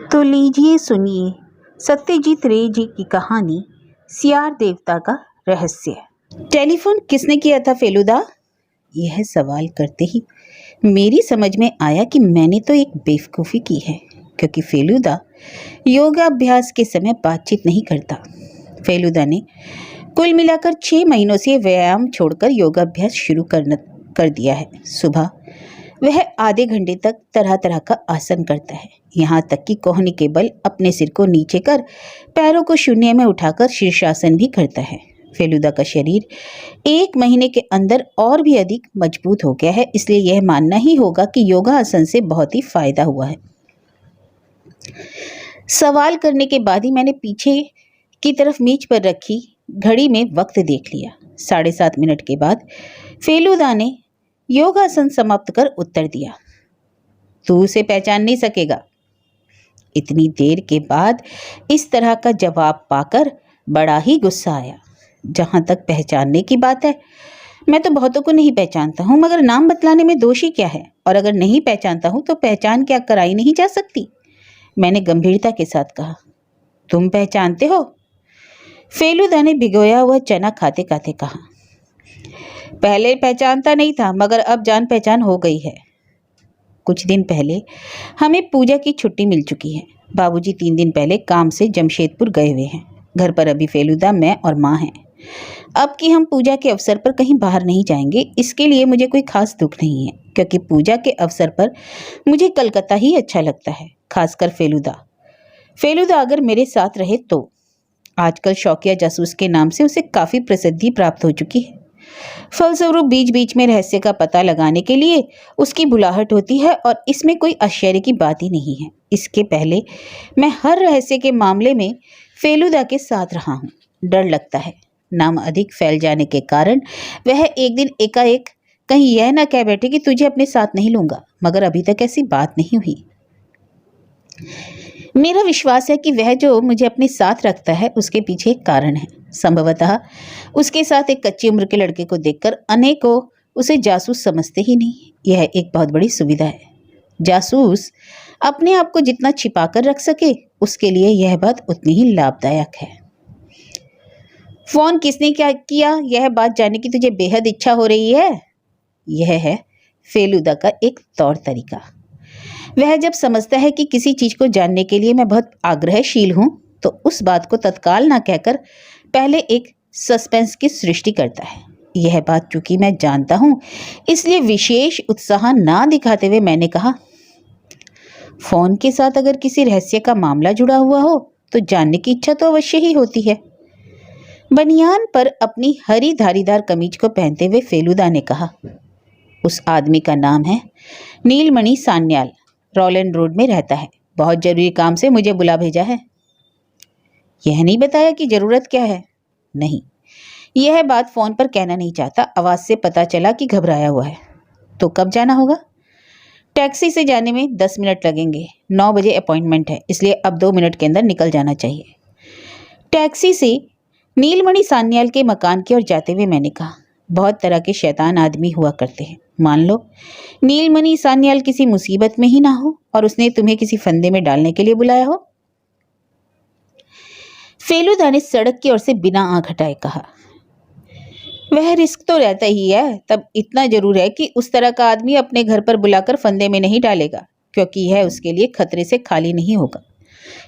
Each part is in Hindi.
तो लीजिए सुनिए सत्यजीत रे जी की कहानी सियार देवता का रहस्य। टेलीफोन किसने किया था फेलुदा? यह सवाल करते ही मेरी समझ में आया कि मैंने तो एक बेवकूफ़ी की है, क्योंकि फेलुदा योगाभ्यास के समय बातचीत नहीं करता। फेलुदा ने कुल मिलाकर 6 महीनों से व्यायाम छोड़कर योगाभ्यास शुरू कर दिया है। सुबह वह आधे घंटे तक तरह तरह का आसन करता है, यहाँ तक कि कोहनी के बल अपने सिर को नीचे कर पैरों को शून्य में उठाकर शीर्षासन भी करता है। फेलुदा का शरीर 1 महीने के अंदर और भी अधिक मजबूत हो गया है, इसलिए यह मानना ही होगा कि योगासन से बहुत ही फायदा हुआ है। सवाल करने के बाद ही मैंने पीछे की तरफ मेज पर रखी घड़ी में वक्त देख लिया। 7:30 मिनट के बाद फेलुदा ने योगासन समाप्त कर उत्तर दिया, तू उसे पहचान नहीं सकेगा। इतनी देर के बाद इस तरह का जवाब पाकर बड़ा ही गुस्सा आया। जहां तक पहचानने की बात है, मैं तो बहुतों को नहीं पहचानता हूं, मगर नाम बतलाने में दोष ही क्या है? और अगर नहीं पहचानता हूं तो पहचान क्या कराई नहीं जा सकती? मैंने गंभीरता के साथ कहा। तुम पहचानते हो? फेलुदा ने भिगोया हुआ चना खाते खाते कहा। पहले पहचानता नहीं था, मगर अब जान पहचान हो गई है। कुछ दिन पहले हमें पूजा की छुट्टी मिल चुकी है। बाबूजी 3 दिन पहले काम से जमशेदपुर गए हुए हैं। घर पर अभी फेलुदा, मैं और माँ हैं। अब कि हम पूजा के अवसर पर कहीं बाहर नहीं जाएंगे, इसके लिए मुझे कोई खास दुख नहीं है, क्योंकि पूजा के अवसर पर मुझे कलकत्ता ही अच्छा लगता है, खासकर फेलुदा अगर मेरे साथ रहे तो। आजकल शौकिया जासूस के नाम से उसे काफ़ी प्रसिद्धि प्राप्त हो चुकी है। फलस्वरूप बीच बीच में रहस्य का पता लगाने के लिए उसकी बुलाहट होती है, और इसमें कोई आश्चर्य की बात ही नहीं है। इसके पहले मैं हर रहस्य के मामले में फेलुदा के साथ रहा हूँ। डर लगता है नाम अधिक फैल जाने के कारण वह एक दिन एकाएक कहीं यह न कह बैठे कि तुझे अपने साथ नहीं लूंगा, मगर अभी तक ऐसी बात नहीं हुई। मेरा विश्वास है कि वह जो मुझे अपने साथ रखता है उसके पीछे एक कारण है। संभवतः उसके साथ एक कच्ची उम्र के लड़के को देखकर अनेकों उसे जासूस समझते ही नहीं। यह एक बहुत बड़ी सुविधा है। जासूस अपने आप को जितना छिपा कर रख सके, उसके लिए यह बात उतनी ही लाभदायक है। फोन किसने क्या किया, यह बात जानने की तुझे बेहद इच्छा हो रही है? यह है फेलुदा का एक तौर तरीका। वह जब समझता है कि किसी चीज को जानने के लिए मैं बहुत आग्रहशील हूं, तो उस बात को तत्काल ना कहकर पहले एक सस्पेंस की सृष्टि करता है। यह बात चूंकि मैं जानता हूं, इसलिए विशेष उत्साह ना दिखाते हुए मैंने कहा, फोन के साथ अगर किसी रहस्य का मामला जुड़ा हुआ हो तो जानने की इच्छा तो अवश्य ही होती है। बनियान पर अपनी हरी धारीदार कमीज को पहनते हुए फेलुदा ने कहा, उस आदमी का नाम है नीलमणि सान्याल, रॉलैंड रोड में रहता है। बहुत जरूरी काम से मुझे बुला भेजा है। यह नहीं बताया कि जरूरत क्या है? नहीं, यह बात फोन पर कहना नहीं चाहता। आवाज से पता चला कि घबराया हुआ है। तो कब जाना होगा? टैक्सी से जाने में 10 मिनट लगेंगे। 9 बजे अपॉइंटमेंट है, इसलिए अब 2 मिनट के अंदर निकल जाना चाहिए। टैक्सी से नीलमणि सान्याल के मकान की ओर जाते हुए मैंने कहा, बहुत तरह के शैतान आदमी हुआ करते हैं। मान लो नीलमणि सान्याल किसी मुसीबत में ही ना हो और उसने तुम्हें किसी फंदे में डालने के लिए बुलाया हो। फेलुदा ने सड़क की ओर से बिना आंख हटाए कहा, वह रिस्क तो रहता ही है। तब इतना जरूर है कि उस तरह का आदमी अपने घर पर बुलाकर फंदे में नहीं डालेगा, क्योंकि यह उसके लिए खतरे से खाली नहीं होगा।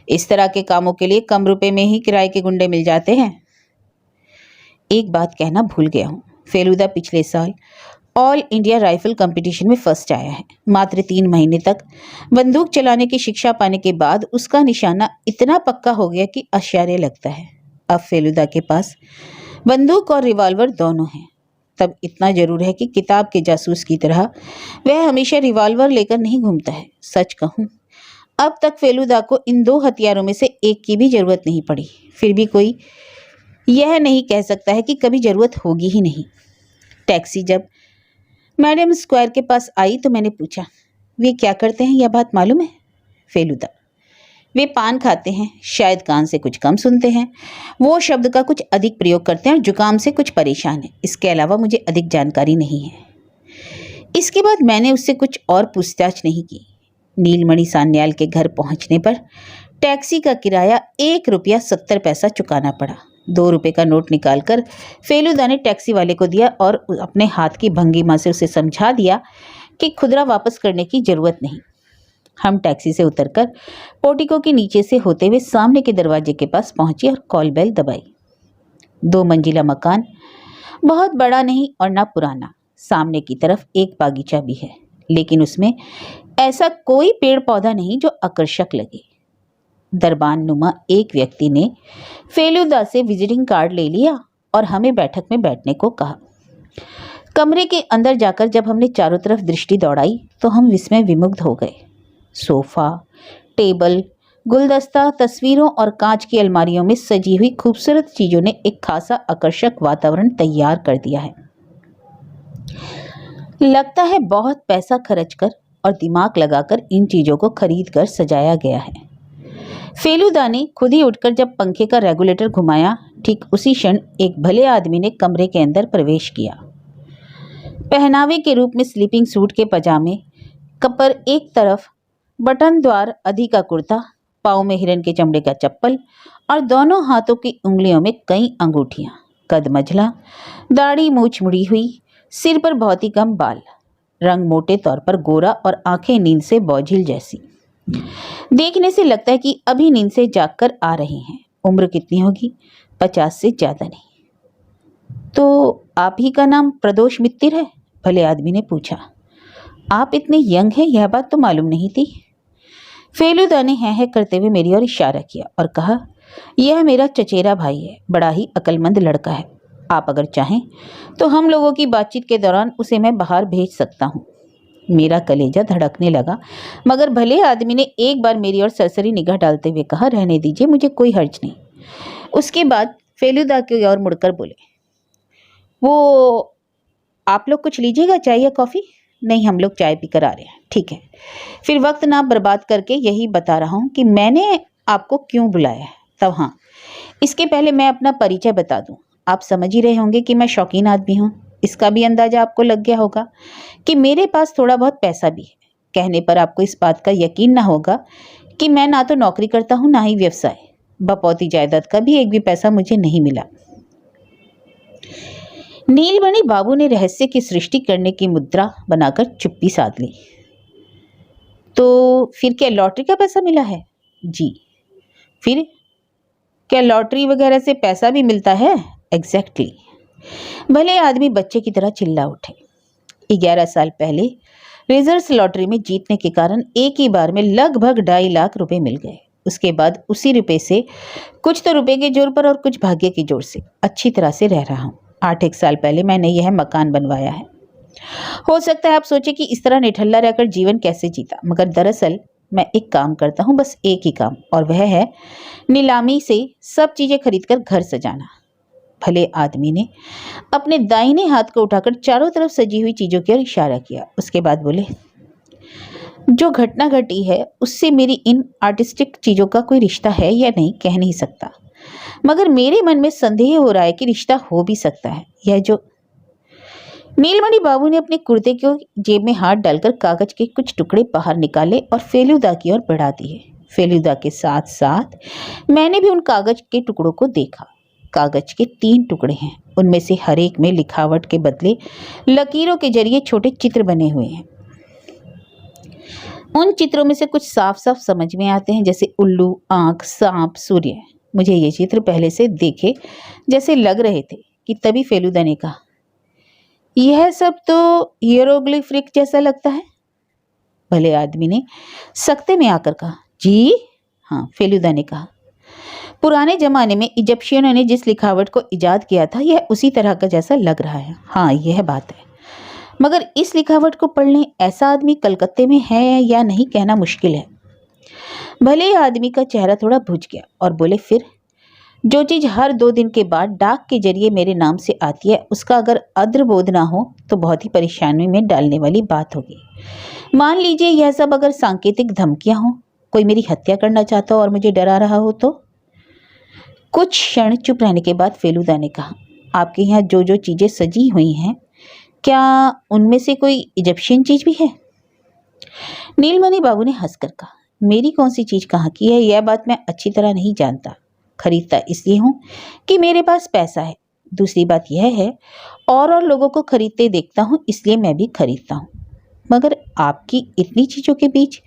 इस तरह के कामों के लिए कम रुपए में ही किराए के गुंडे मिल जाते हैं। एक बात कहना भूल गया हूँ, फेलुदा पिछले साल ऑल इंडिया राइफल कंपटीशन में फर्स्ट आया है। मात्र 3 महीने तक बंदूक चलाने की शिक्षा पाने के बाद उसका निशाना इतना पक्का हो गया कि आश्चर्य लगता है। अब फेलुदा के पास बंदूक और रिवॉल्वर दोनों हैं। तब इतना जरूर है कि किताब के जासूस की तरह वह हमेशा रिवॉल्वर लेकर नहीं घूमता है। सच कहूँ, अब तक फेलुदा को इन 2 हथियारों में से एक की भी जरूरत नहीं पड़ी। फिर भी कोई यह नहीं कह सकता है कि कभी जरूरत होगी ही नहीं। टैक्सी जब मैडम स्क्वायर के पास आई तो मैंने पूछा, वे क्या करते हैं, यह बात मालूम है? फेलुदा, वे पान खाते हैं, शायद कान से कुछ कम सुनते हैं, वो शब्द का कुछ अधिक प्रयोग करते हैं और जुकाम से कुछ परेशान है। इसके अलावा मुझे अधिक जानकारी नहीं है। इसके बाद मैंने उससे कुछ और पूछताछ नहीं की। नीलमणि सान्याल के घर पहुंचने पर टैक्सी का किराया 1 रुपया 70 पैसा चुकाना पड़ा। 2 रुपए का नोट निकालकर फेलुदा ने टैक्सी वाले को दिया और अपने हाथ की भंगिमा से उसे समझा दिया कि खुदरा वापस करने की जरूरत नहीं। हम टैक्सी से उतरकर पोर्टिको के नीचे से होते हुए सामने के दरवाजे के पास पहुंचे और कॉल बेल दबाई। 2 मंजिला मकान, बहुत बड़ा नहीं और ना पुराना। सामने की तरफ एक बागीचा भी है, लेकिन उसमें ऐसा कोई पेड़ पौधा नहीं जो आकर्षक लगे। दरबान नुमा एक व्यक्ति ने फेलुदा से विजिटिंग कार्ड ले लिया और हमें बैठक में बैठने को कहा। कमरे के अंदर जाकर जब हमने चारों तरफ दृष्टि दौड़ाई तो हम विस्मय विमुग्ध हो गए। सोफा, टेबल, गुलदस्ता, तस्वीरों और कांच की अलमारियों में सजी हुई खूबसूरत चीजों ने एक खासा आकर्षक वातावरण तैयार कर दिया है। लगता है बहुत पैसा खर्च कर और दिमाग लगाकर इन चीजों को खरीद कर सजाया गया है। फेलुदा ने खुद ही उठकर जब पंखे का रेगुलेटर घुमाया, ठीक उसी क्षण एक भले आदमी ने कमरे के अंदर प्रवेश किया। पहनावे के रूप में स्लीपिंग सूट के पजामे, कपर एक तरफ बटन द्वार अधि का कुर्ता, पाँव में हिरन के चमड़े का चप्पल और दोनों हाथों की उंगलियों में कई अंगूठियां, कद मझला, दाढ़ी मूछ मुड़ी हुई, सिर पर बहुत ही कम बाल, रंग मोटे तौर पर गोरा और आंखें नींद से बोझिल जैसी। देखने से लगता है कि अभी नींद से जागकर आ रही हैं। उम्र कितनी होगी? 50 से ज्यादा नहीं। तो आप ही का नाम प्रदोष मित्तिर है? भले आदमी ने पूछा। आप इतने यंग हैं, यह बात तो मालूम नहीं थी। फेलुदा ने है करते हुए मेरी ओर इशारा किया और कहा, यह मेरा चचेरा भाई है, बड़ा ही अक्लमंद लड़का है। आप अगर चाहें तो हम लोगों की बातचीत के दौरान उसे मैं बाहर भेज सकता हूँ। मेरा कलेजा धड़कने लगा, मगर भले आदमी ने एक बार मेरी ओर सरसरी निगाह डालते हुए कहा, रहने दीजिए, मुझे कोई हर्ज नहीं। उसके बाद फेलुदा की ओर मुड़कर बोले, वो आप लोग कुछ लीजिएगा, चाय या कॉफ़ी? नहीं, हम लोग चाय पीकर आ रहे हैं। ठीक है, फिर वक्त ना बर्बाद करके यही बता रहा हूँ कि मैंने आपको क्यों बुलाया है। तब हाँ, इसके पहले मैं अपना परिचय बता दूँ। आप समझ ही रहे होंगे कि मैं शौकीन आदमी हूँ। इसका भी अंदाजा आपको लग गया होगा कि मेरे पास थोड़ा बहुत पैसा भी है। कहने पर आपको इस बात का यकीन ना होगा कि मैं ना तो नौकरी करता हूँ, ना ही व्यवसाय। बपौती जायदाद का भी एक भी पैसा मुझे नहीं मिला। नीलमणि बाबू ने रहस्य की सृष्टि करने की मुद्रा बनाकर चुप्पी साध ली। तो फिर क्या लॉटरी का पैसा मिला है? जी। फिर क्या लॉटरी वगैरह से पैसा भी मिलता है? एग्जैक्टली। भले आदमी बच्चे की तरह चिल्ला उठे। 11 साल पहले रिजर्व लॉटरी में जीतने के कारण एक ही बार में लगभग 2.5 लाख रुपए मिल गए। उसके बाद उसी रुपए से कुछ तो रुपए के जोर पर और कुछ भाग्य के जोर से अच्छी तरह से रह रहा हूँ। 8 साल पहले मैंने यह मकान बनवाया है। हो सकता है आप सोचे कि इस तरह निठल्ला रहकर जीवन कैसे जीता, मगर दरअसल मैं एक काम करता हूँ, बस एक ही काम, और वह है नीलामी से सब चीजें खरीदकर घर सजाना। भले आदमी ने अपने दाहिने हाथ को उठाकर चारों तरफ सजी हुई चीजों की ओर इशारा किया। उसके बाद बोले, जो घटना घटी है उससे मेरी इन आर्टिस्टिक चीजों का कोई रिश्ता है या नहीं कह नहीं सकता, मगर मेरे मन में संदेह हो रहा है कि रिश्ता हो भी सकता है। यह जो नीलमणि बाबू ने अपने कुर्ते की जेब में हाथ डालकर कागज के कुछ टुकड़े बाहर निकाले और फेलुदा की ओर बढ़ा दिए। फेलुदा के साथ साथ मैंने भी उन कागज के टुकड़ों को देखा। कागज के 3 टुकड़े हैं। उनमें से हर एक में लिखावट के बदले लकीरों के जरिए छोटे चित्र बने हुए हैं। उन चित्रों में से कुछ साफ साफ समझ में आते हैं, जैसे उल्लू, आंख, सांप, सूर्य। मुझे ये चित्र पहले से देखे जैसे लग रहे थे कि तभी फेलुदा ने कहा, यह सब तो हियरोग्लिफिक जैसा लगता है। भले आदमी ने सख्ते में आकर कहा, जी हाँ। फेलुदा ने कहा, पुराने जमाने में इजिप्शियनों ने जिस लिखावट को इजाद किया था यह उसी तरह का जैसा लग रहा है। हाँ, यह बात है, मगर इस लिखावट को पढ़ने ऐसा आदमी कलकत्ते में है या नहीं कहना मुश्किल है। भले आदमी का चेहरा थोड़ा भुज गया और बोले, फिर जो चीज हर 2 दिन के बाद डाक के जरिए मेरे नाम से आती है उसका अगर अद्रबोध ना हो तो बहुत ही परेशानी में डालने वाली बात होगी। मान लीजिए यह सब अगर सांकेतिक धमकियां हो, कोई मेरी हत्या करना चाहता हो और मुझे डरा रहा हो तो। कुछ क्षण चुप रहने के बाद फेलुदा ने कहा, आपके यहाँ जो जो चीजें सजी हुई हैं क्या उनमें से कोई इजिप्शियन चीज भी है? नीलमणि बाबू ने हंसकर कहा, मेरी कौन सी चीज कहाँ की है, यह बात मैं अच्छी तरह नहीं जानता। खरीदता इसलिए हूं कि मेरे पास पैसा है। दूसरी बात यह है, और लोगों को खरीदते देखता हूं, इसलिए मैं भी खरीदता हूं। मगर आपकी इतनी चीजों के बीच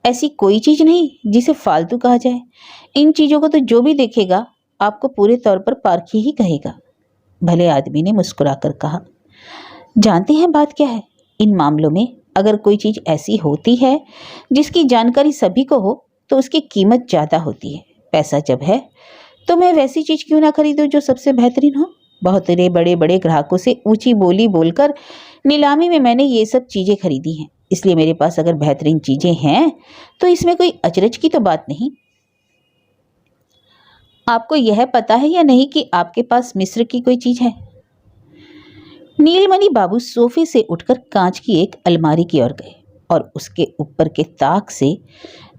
ऐसी कोई चीज नहीं जिसे फालतू कहा जाए। इन चीजों को तो जो भी देखेगा आपको पूरे तौर पर पारखी ही कहेगा। भले आदमी ने मुस्कुराकर कहा, जानते हैं बात क्या है, इन मामलों में अगर कोई चीज ऐसी होती है जिसकी जानकारी सभी को हो तो उसकी कीमत ज्यादा होती है। पैसा जब है तो मैं वैसी चीज क्यों ना खरीदूं जो सबसे बेहतरीन हो। बहुत बड़े बड़े ग्राहकों से ऊंची बोली बोलकर नीलामी में मैंने ये सब चीजें खरीदी हैं, इसलिए मेरे पास अगर बेहतरीन चीजें हैं तो इसमें कोई अचरज की तो बात नहीं। आपको यह पता है या नहीं कि आपके पास मिस्र की कोई चीज है? नीलमणि बाबू सोफे से उठकर कांच की एक अलमारी की ओर गए और उसके ऊपर के ताक से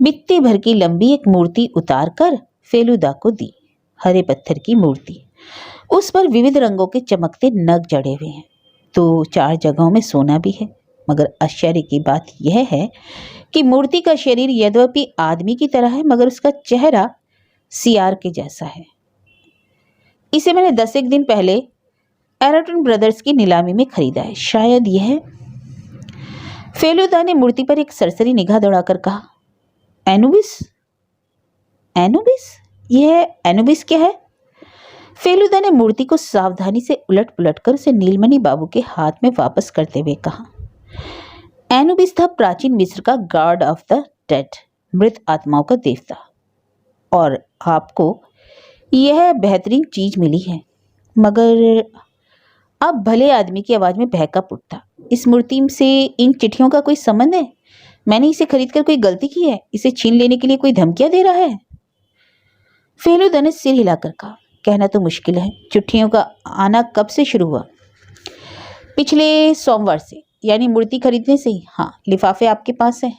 बित्ती भर की लंबी एक मूर्ति उतार कर फेलुदा को दी। हरे पत्थर की मूर्ति, उस पर विविध रंगों के चमकते नग जड़े हुए हैं। तो 4 जगहों में सोना भी है। मगर आश्चर्य की बात यह है कि मूर्ति का शरीर यद्यपि आदमी की तरह है, मगर उसका चेहरा सियार के जैसा है। इसे मैंने 10 एक दिन पहले एराटन ब्रदर्स की नीलामी में खरीदा है, शायद यह। फेलुदा ने मूर्ति पर एक सरसरी निगाह दौड़ाकर कहा, एनुबिस? एनुबिस? यह एनुबिस क्या है? फेलुदा ने मूर्ति को सावधानी से उलट पुलट कर उसे नीलमणि बाबू के हाथ में वापस करते हुए कहा, एनुबिस था प्राचीन मिस्र का गॉड ऑफ द डेड, मृत आत्माओं का देवता। और आपको यह बेहतरीन चीज मिली है। मगर अब भले आदमी की आवाज में बहका उठा, इस मूर्ति से इन चिट्ठियों का कोई संबंध है? मैंने इसे खरीदकर कोई गलती की है? इसे छीन लेने के लिए कोई धमकियां दे रहा है? फेलुदा ने सिर हिलाकर कहा, कहना तो मुश्किल है। चिट्ठियों का आना कब से शुरू हुआ? पिछले सोमवार से, यानी मूर्ति खरीदने से ही। हाँ, लिफाफे आपके पास है?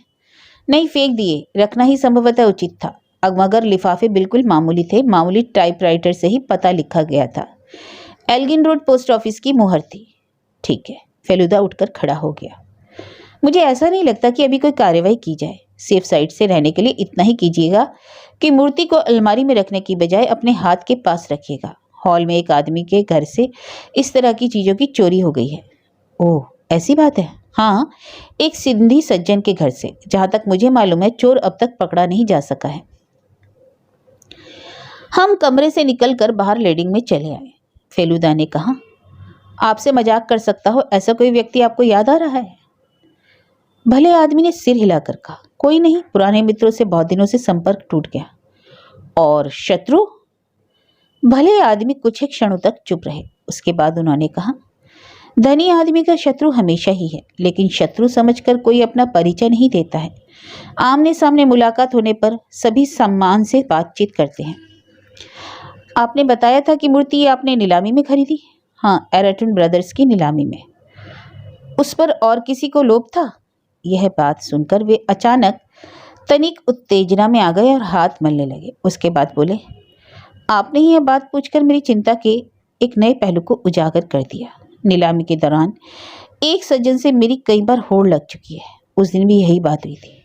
नहीं, फेंक दिए, रखना ही संभवतः उचित था। मगर लिफाफे बिल्कुल मामूली थे, मामूली टाइपराइटर से ही पता लिखा गया था। एल्गिन रोड पोस्ट ऑफिस की मुहर थी। ठीक है। फेलुदा उठकर खड़ा हो गया। मुझे ऐसा नहीं लगता कि अभी कोई कार्रवाई की जाए। सेफ साइड से रहने के लिए इतना ही कीजिएगा कि मूर्ति को अलमारी में रखने की बजाय अपने हाथ के पास रखिएगा। हॉल में एक आदमी के घर से इस तरह की चीजों की चोरी हो गई है। ओह, ऐसी बात है? हाँ, एक सिंधी सज्जन के घर से। जहां तक मुझे मालूम है चोर अब तक पकड़ा नहीं जा सका है। हम कमरे से निकलकर बाहर लेडिंग में चले आए। फेलुदा ने कहा, आपसे मजाक कर सकता हो ऐसा कोई व्यक्ति आपको याद आ रहा है? भले आदमी ने सिर हिलाकर कहा, कोई नहीं, पुराने मित्रों से बहुत दिनों से संपर्क टूट गया। और शत्रु? भले आदमी कुछ ही क्षणों तक चुप रहे। उसके बाद उन्होंने कहा, धनी आदमी का शत्रु हमेशा ही है, लेकिन शत्रु समझकर कोई अपना परिचय नहीं देता है। आमने सामने मुलाकात होने पर सभी सम्मान से बातचीत करते हैं। आपने बताया था कि मूर्ति आपने नीलामी में खरीदी? हाँ, एराटन ब्रदर्स की नीलामी में। उस पर और किसी को लोभ था? यह बात सुनकर वे अचानक तनिक उत्तेजना में आ गए और हाथ मलने लगे। उसके बाद बोले, आपने यह बात पूछकर मेरी चिंता के एक नए पहलू को उजागर कर दिया। नीलामी के दौरान एक सज्जन से मेरी कई बार होड़ लग चुकी है। उस दिन भी यही बात हुई थी।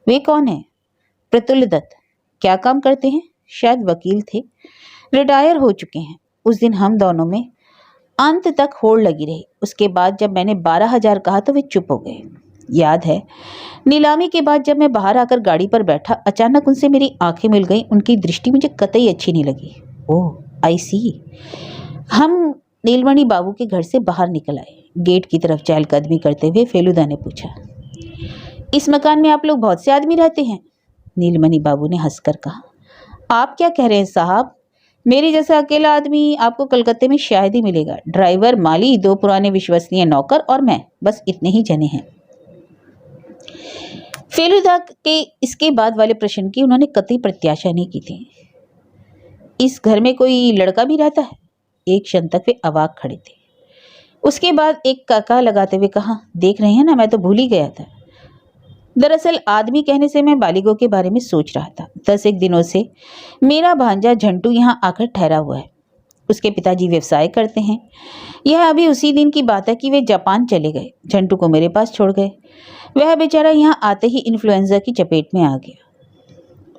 वे कौन है? प्रतुल्य दत्त। क्या काम करते हैं? शायद वकील थे, रिटायर हो चुके हैं। उस दिन हम दोनों में अंत तक होड़ लगी रही। उसके बाद जब मैंने 12,000 कहा तो वे चुप हो गए। याद है, नीलामी के बाद जब मैं बाहर आकर गाड़ी पर बैठा, अचानक उनसे मेरी आंखें मिल गईं। उनकी दृष्टि मुझे कतई अच्छी नहीं लगी। ओह, आई सी। हम नीलमणि बाबू के घर से बाहर निकल आए। गेट की तरफ चहलकदमी करते हुए फेलुदा ने पूछा, इस मकान में आप लोग बहुत से आदमी रहते हैं? नीलमणि बाबू ने हंसकर कहा, आप क्या कह रहे हैं साहब, मेरे जैसा अकेला आदमी आपको कलकत्ते में शायद ही मिलेगा। ड्राइवर, माली, 2 पुराने विश्वसनीय नौकर और मैं, बस इतने ही जने हैं। फेलुदा के इसके बाद वाले प्रश्न की उन्होंने कतई प्रत्याशा नहीं की थी। इस घर में कोई लड़का भी रहता है? एक क्षण तक वे अवाक खड़े थे। उसके बाद एक काका लगाते हुए कहा, देख रहे हैं ना, मैं तो भूल ही गया था। दरअसल आदमी कहने से मैं बालिगों के बारे में सोच रहा था। 10 एक दिनों से मेरा भांजा झंटू यहाँ आकर ठहरा हुआ है। उसके पिताजी व्यवसाय करते हैं। यह अभी उसी दिन की बात है कि वे जापान चले गए, झंटू को मेरे पास छोड़ गए। वह बेचारा यहाँ आते ही इन्फ्लुएंजा की चपेट में आ गया।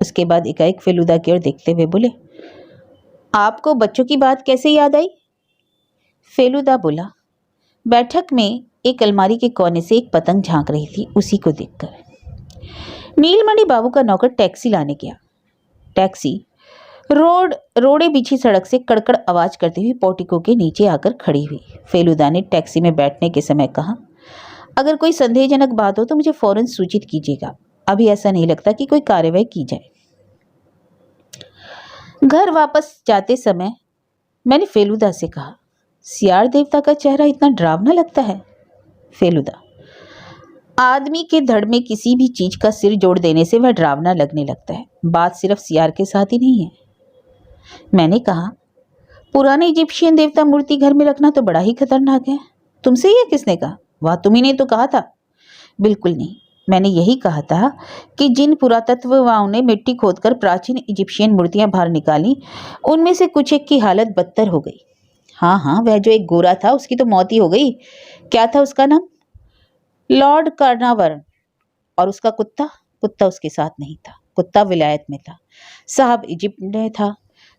उसके बाद एकाएक फेलुदा की ओर देखते हुए बोले, आपको बच्चों की बात कैसे याद आई? फेलुदा बोला, बैठक में एक अलमारी के कोने से एक पतंग झांक रही थी, उसी को देखकर। नीलमणि बाबू का नौकर टैक्सी लाने गया। टैक्सी रोड़े बिछी सड़क से कड़कड़ आवाज करती हुई पोर्टिको के नीचे आकर खड़ी हुई। फेलुदा ने टैक्सी में बैठने के समय कहा, अगर कोई संदेहजनक बात हो तो मुझे फौरन सूचित कीजिएगा। अभी ऐसा नहीं लगता कि कोई कार्रवाई की जाए। घर वापस जाते समय मैंने फेलुदा से कहा, सियार देवता का चेहरा इतना डरावना लगता है? फेलुदा, आदमी के धड़ में किसी भी चीज का सिर जोड़ देने से वह डरावना लगने लगता है। बात सिर्फ सियार के साथ ही नहीं है। मैंने कहा, पुराने इजिप्शियन देवता मूर्ति घर में रखना तो बड़ा ही खतरनाक है। तुमसे यह किसने कहा? वह तुम्ही ने तो कहा था। बिल्कुल नहीं, मैंने यही कहा था कि जिन पुरातत्वविदों ने मिट्टी खोदकर प्राचीन इजिप्शियन मूर्तियां बाहर निकाली, उनमें से कुछ एक की हालत बदतर हो गई। हाँ, वह जो एक गोरा था उसकी तो मौत ही हो गई। क्या था उसका नाम? लॉर्ड कार्नावरन। और उसका कुत्ता उसके साथ नहीं था। कुत्ता विलायत में था, साहब इजिप्ट में था।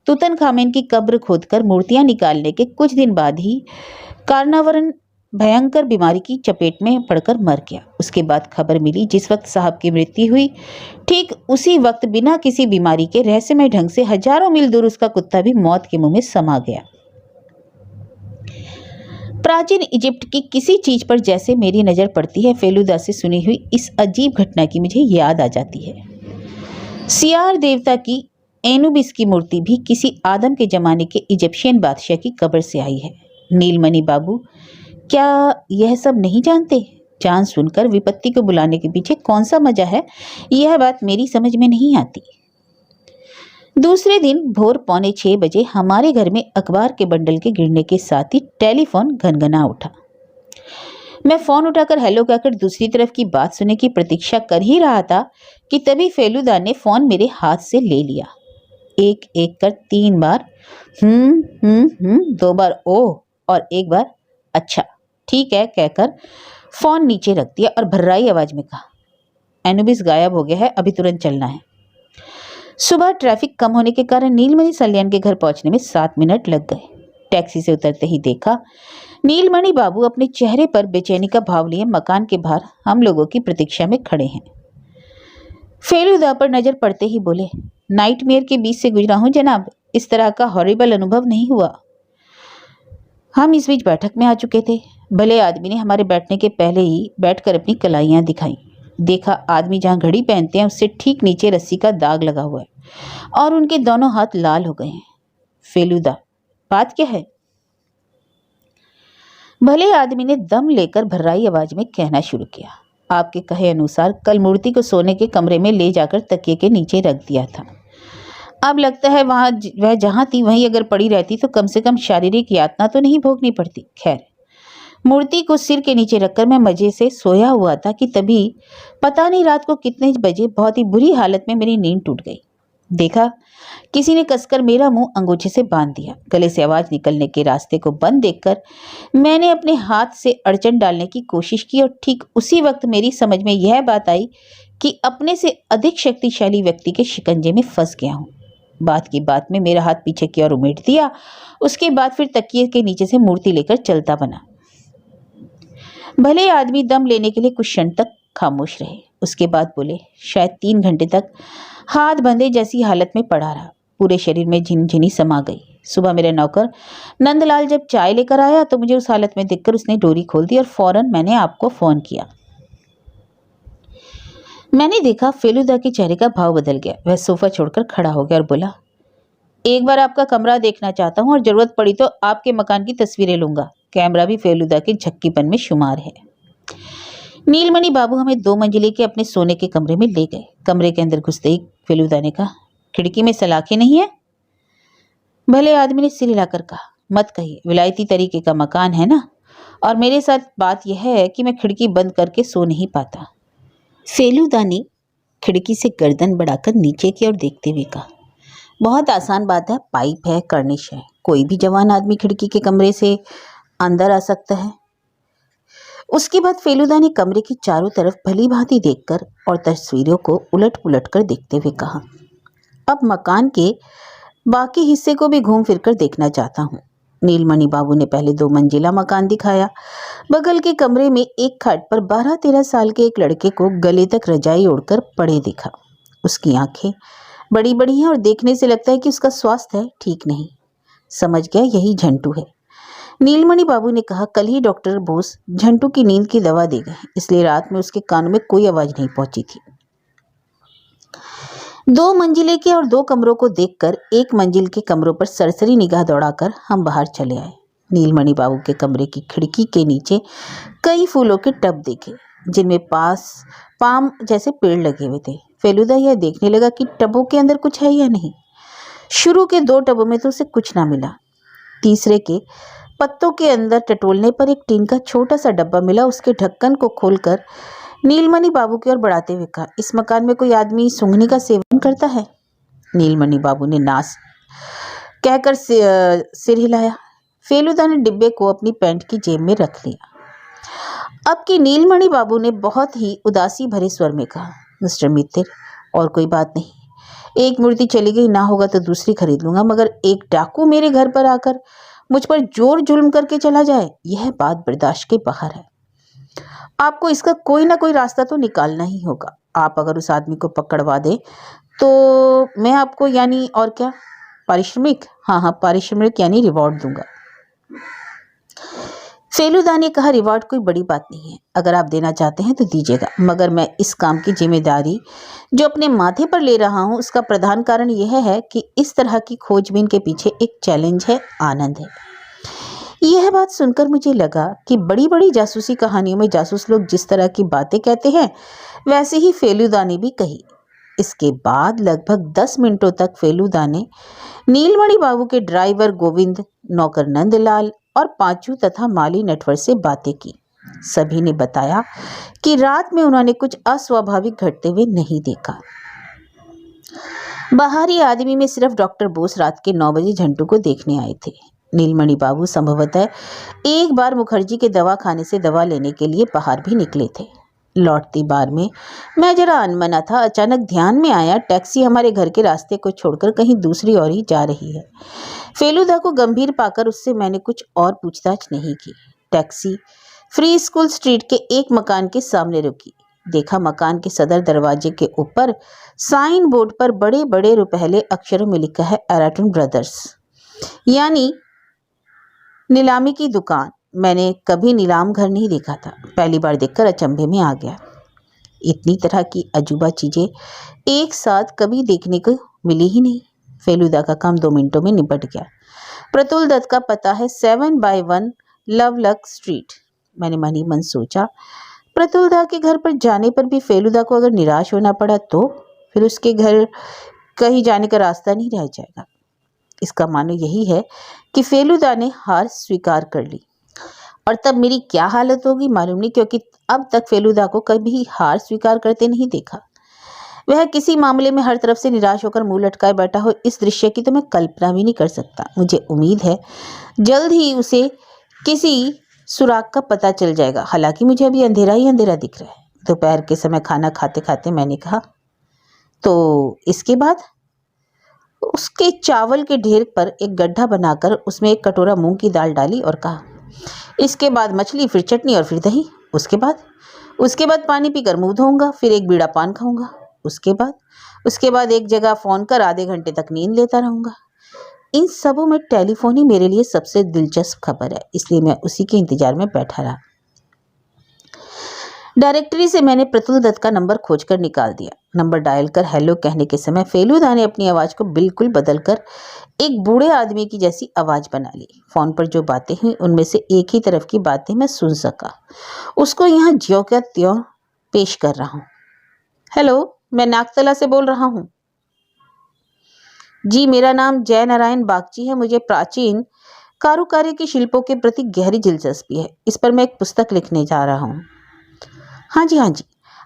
तुतनखामेन की कब्र खोदकर मूर्तियां निकालने के कुछ दिन बाद ही कार्नावरन भयंकर बीमारी की चपेट में पड़कर मर गया। उसके बाद खबर मिली, जिस वक्त साहब की मृत्यु हुई ठीक उसी वक्त बिना किसी बीमारी के रहस्यमय ढंग से हजारों मील दूर उसका कुत्ता भी मौत के मुंह में समा गया। प्राचीन इजिप्ट की किसी चीज पर जैसे मेरी नजर पड़ती है, फेलुदा से सुनी हुई इस अजीब घटना की मुझे याद आ जाती है। सियार देवता की एनुबिस की मूर्ति भी किसी आदम के जमाने के इजिप्शियन बादशाह की कब्र से आई है। नीलमणि बाबू क्या यह सब नहीं जानते? जान सुनकर विपत्ति को बुलाने के पीछे कौन सा मजा है, यह बात मेरी समझ में नहीं आती। दूसरे दिन भोर 5:45 बजे हमारे घर में अखबार के बंडल के गिरने के साथ ही टेलीफोन घनघना उठा। मैं फोन उठाकर हेलो कहकर दूसरी तरफ की बात सुनने की प्रतीक्षा कर ही रहा था कि तभी फेलुदा ने फोन मेरे हाथ से ले लिया। एक एक कर 3 बार 2 बार ओह और 1 बार अच्छा ठीक है कहकर फोन नीचे रख दिया और भर्राई आवाज में कहा, एनुबिस गायब हो गया है, अभी तुरंत चलना है। सुबह ट्रैफिक कम होने के कारण नीलमणि सल्यान के घर पहुंचने में 7 मिनट लग गए। टैक्सी से उतरते ही देखा नीलमणि बाबू अपने चेहरे पर बेचैनी का भाव लिए मकान के बाहर हम लोगों की प्रतीक्षा में खड़े हैं। फेलुदा पर नजर पड़ते ही बोले, नाइटमेयर के बीच से गुजरा हूं जनाब, इस तरह का हॉरिबल अनुभव नहीं हुआ। हम इस बीच बैठक में आ चुके थे। भले आदमी ने हमारे बैठने के पहले ही बैठकर अपनी कलाइयां दिखाई। देखा आदमी जहां घड़ी पहनते हैं उससे ठीक नीचे रस्सी का दाग लगा हुआ है और उनके दोनों हाथ लाल हो गए हैं। फेलुदा, बात क्या है? भले आदमी ने दम लेकर भर्राई आवाज में कहना शुरू किया, आपके कहे अनुसार कल मूर्ति को सोने के कमरे में ले जाकर तकिए के नीचे रख दिया था। अब लगता है वह जहां थी वहीं अगर पड़ी रहती तो कम से कम शारीरिक यातना तो नहीं भोगनी पड़ती। खैर, मूर्ति को सिर के नीचे रखकर मैं मजे से सोया हुआ था कि तभी पता नहीं रात को कितने बजे बहुत ही बुरी हालत में मेरी नींद टूट गई। देखा किसी ने कसकर मेरा मुंह अंगूठे से बांध दिया। गले से आवाज निकलने के रास्ते को बंद देखकर मैंने अपने हाथ से अड़चन डालने की कोशिश की और ठीक उसी वक्त मेरी समझ में यह बात आई कि अपने से अधिक शक्तिशाली व्यक्ति के शिकंजे में फंस गया हूं। बात की बात में मेरा हाथ पीछे की ओर उमेट दिया। उसके बाद फिर तकिए के नीचे से मूर्ति लेकर चलता बना। भले आदमी दम लेने के लिए कुछ क्षण तक खामोश रहे। उसके बाद बोले, शायद 3 घंटे तक हाथ बंधे जैसी हालत में पड़ा रहा। पूरे शरीर में झिनझिनी समा गई। सुबह मेरे नौकर नंदलाल जब चाय लेकर आया तो मुझे उस हालत में देखकर उसने डोरी खोल दी और फौरन मैंने आपको फोन किया। मैंने देखा फेलुदा के चेहरे का भाव बदल गया। वह सोफा छोड़कर खड़ा हो गया और बोला, एक बार आपका कमरा देखना चाहता हूं और जरूरत पड़ी तो आपके मकान की तस्वीरें लूंगा। कैमरा भी फेलुदा के झक्कीपन में शुमार है। नीलमणि बाबू हमें 2 मंजिले के अपने सोने के कमरे में ले गए। कमरे के अंदर घुसते ही फेलुदा ने कहा, खिड़की में सलाखें नहीं है? भले आदमी ने सिर हिलाकर कहा, मत कहिए, विलायती तरीके का मकान है ना, और मेरे साथ बात यह है कि मैं खिड़की बंद करके सो नहीं पाता। फेलुदा ने खिड़की से गर्दन बढ़ाकर नीचे की ओर देखते हुए कहा, बहुत आसान बात है, पाइप है, कर्निश है, कोई भी जवान आदमी खिड़की के कमरे से अंदर आ सकता है। उसके बाद फेलुदा ने कमरे की चारों तरफ भली भांति देखकर और तस्वीरों को उलट पुलट कर देखते हुए कहा, अब मकान के बाकी हिस्से को भी घूम फिर कर देखना चाहता हूँ। नीलमणि बाबू ने पहले 2 मंजिला मकान दिखाया। बगल के कमरे में एक खाट पर 12-13 साल के एक लड़के को गले तक रजाई ओढ़कर पड़े दिखा। उसकी आंखें बड़ी बड़ी हैं और देखने से लगता है कि उसका स्वास्थ्य ठीक नहीं। समझ गया, यही झंटू है। नीलमणि बाबू ने कहा, कल ही डॉक्टर बोस झंटू की नींद की दवा दे गए, इसलिए रात में उसके कानों में कोई आवाज नहीं पहुंची थी। 2 मंजिले के और 2 कमरों को देखकर एक मंजिल के कमरों पर सरसरी निगाह दौड़ाकर हम बाहर चले आए। नीलमणि बाबू के कमरे की खिड़की के नीचे कई फूलों के टब देखे, जिनमें पाम जैसे पेड़ लगे हुए थे। फेलुदा यह देखने लगा कि टबों के अंदर कुछ है या नहीं। शुरू के 2 टबों में तो उसे कुछ ना मिला। तीसरे के पत्तों के अंदर टटोलने पर एक टीन का छोटा सा डब्बा मिला। उसके ढक्कन को खोलकर नीलमणि बाबू की ओर बढ़ाते हुए कहा, इस मकान में कोई आदमी सूंघनी का सेवन करता है? नीलमणि बाबू ने नास कहकर सिर हिलाया। फेलुदा ने डिब्बे को अपनी पैंट की जेब में रख लिया। अब कि नीलमणि बाबू ने बहुत ही उदासी भरे स्वर में कहा, मिस्टर मित्तर, और कोई बात नहीं, एक मूर्ति चली गई, ना होगा तो दूसरी खरीद लूंगा, मगर एक डाकू मेरे घर पर आकर मुझ पर जोर जुल्म करके चला जाए, यह बात बर्दाश्त के बाहर है। आपको इसका कोई ना कोई रास्ता तो निकालना ही होगा। आप अगर उस आदमी को पकड़वा दें तो मैं आपको यानी और क्या पारिश्रमिक, हाँ पारिश्रमिक यानी रिवॉर्ड दूंगा। फेलुदा ने कहा, रिवॉर्ड कोई बड़ी बात नहीं है, अगर आप देना चाहते हैं तो दीजिएगा, मगर मैं इस काम की जिम्मेदारी जो अपने माथे पर ले रहा हूँ उसका प्रधान कारण यह है कि इस तरह की खोजबीन के पीछे एक चैलेंज है, आनंद है। यह बात सुनकर मुझे लगा कि बड़ी बड़ी जासूसी कहानियों में जासूस लोग जिस तरह की बातें कहते हैं वैसे ही फेलुदा ने भी कही। इसके बाद लगभग 10 मिनटों तक फेलुदा ने नीलमणि बाबू के ड्राइवर गोविंद, नौकर नंदलाल और पांचू तथा माली नटवर से बातें की। सभी ने बताया कि रात में उन्होंने कुछ अस्वाभाविक घटते हुए नहीं देखा। बाहरी आदमी में सिर्फ डॉक्टर बोस रात के 9 बजे झंटू को देखने आए थे। नीलमणि बाबू संभवतः एक बार मुखर्जी के दवाखाने से दवा लेने के लिए बाहर भी निकले थे। लौटती बार में मैं जरा अनमना था। अचानक ध्यान में आया टैक्सी हमारे घर के रास्ते को छोड़कर कहीं दूसरी ओर ही जा रही है। फेलुदा को गंभीर पाकर उससे मैंने कुछ और पूछताछ नहीं की। टैक्सी फ्री स्कूल स्ट्रीट के एक मकान के सामने रुकी। देखा मकान के सदर दरवाजे के ऊपर साइन बोर्ड पर बड़े बड़े रुपहले अक्षरों में लिखा है एराटन ब्रदर्स, यानी नीलामी की दुकान। मैंने कभी नीलाम घर नहीं देखा था, पहली बार देखकर अचंभे में आ गया। इतनी तरह की अजूबा चीजें एक साथ कभी देखने को मिली ही नहीं। फेलुदा का काम 2 मिनटों में निपट गया। प्रतुल दत्त का पता है 7/1 लवलक स्ट्रीट। मैंने मन ही मन सोचा, प्रतुल दत्त के घर पर जाने पर भी फेलुदा को अगर निराश होना पड़ा तो फिर उसके घर कहीं जाने का रास्ता नहीं रह जाएगा। इसका मानो यही है कि फेलुदा ने हार स्वीकार कर ली। और तब मेरी क्या हालत होगी मालूम नहीं, क्योंकि अब तक फेलुदा को कभी हार स्वीकार करते नहीं देखा। वह किसी मामले में हर तरफ से निराश होकर मुंह लटकाए बैठा हो, इस दृश्य की तो मैं कल्पना भी नहीं कर सकता। मुझे उम्मीद है जल्द ही उसे किसी सुराग का पता चल जाएगा। हालांकि मुझे अभी अंधेरा ही अंधेरा दिख रहा है। दोपहर के समय खाना खाते खाते मैंने कहा, तो इसके बाद? उसके चावल के ढेर पर एक गड्ढा बनाकर उसमें एक कटोरा मूंग की दाल डाली और कहा, इसके बाद मछली, फिर चटनी और फिर दही। उसके बाद पानी पीकर मुंह धोऊंगा, फिर एक बीड़ा पान खाऊंगा। उसके बाद एक जगह फोन कर आधे घंटे तक नींद लेता रहूंगा। इन सबों में टेलीफोन ही मेरे लिए सबसे दिलचस्प खबर है, इसलिए मैं उसी के इंतजार में बैठा रहा। डायरेक्टरी से मैंने प्रतुल दत्त का नंबर खोजकर निकाल दिया। नंबर डायल कर हेलो कहने के समय फेलुदा ने अपनी आवाज को बिल्कुल बदलकर एक बूढ़े आदमी की जैसी आवाज बना ली। फोन पर जो बातें हुई उनमें से एक ही तरफ की बातें मैं सुन सका। उसको यहाँ ज्यों का त्यों पेश कर रहा हूँ। हेलो, मैं नागतला से बोल रहा हूँ। जी, मेरा नाम जय नारायण बागची है। मुझे प्राचीन कारुकार्य के शिल्पों के प्रति गहरी दिलचस्पी है। इस पर मैं एक पुस्तक लिखने जा रहा हूँ। हाँ जी,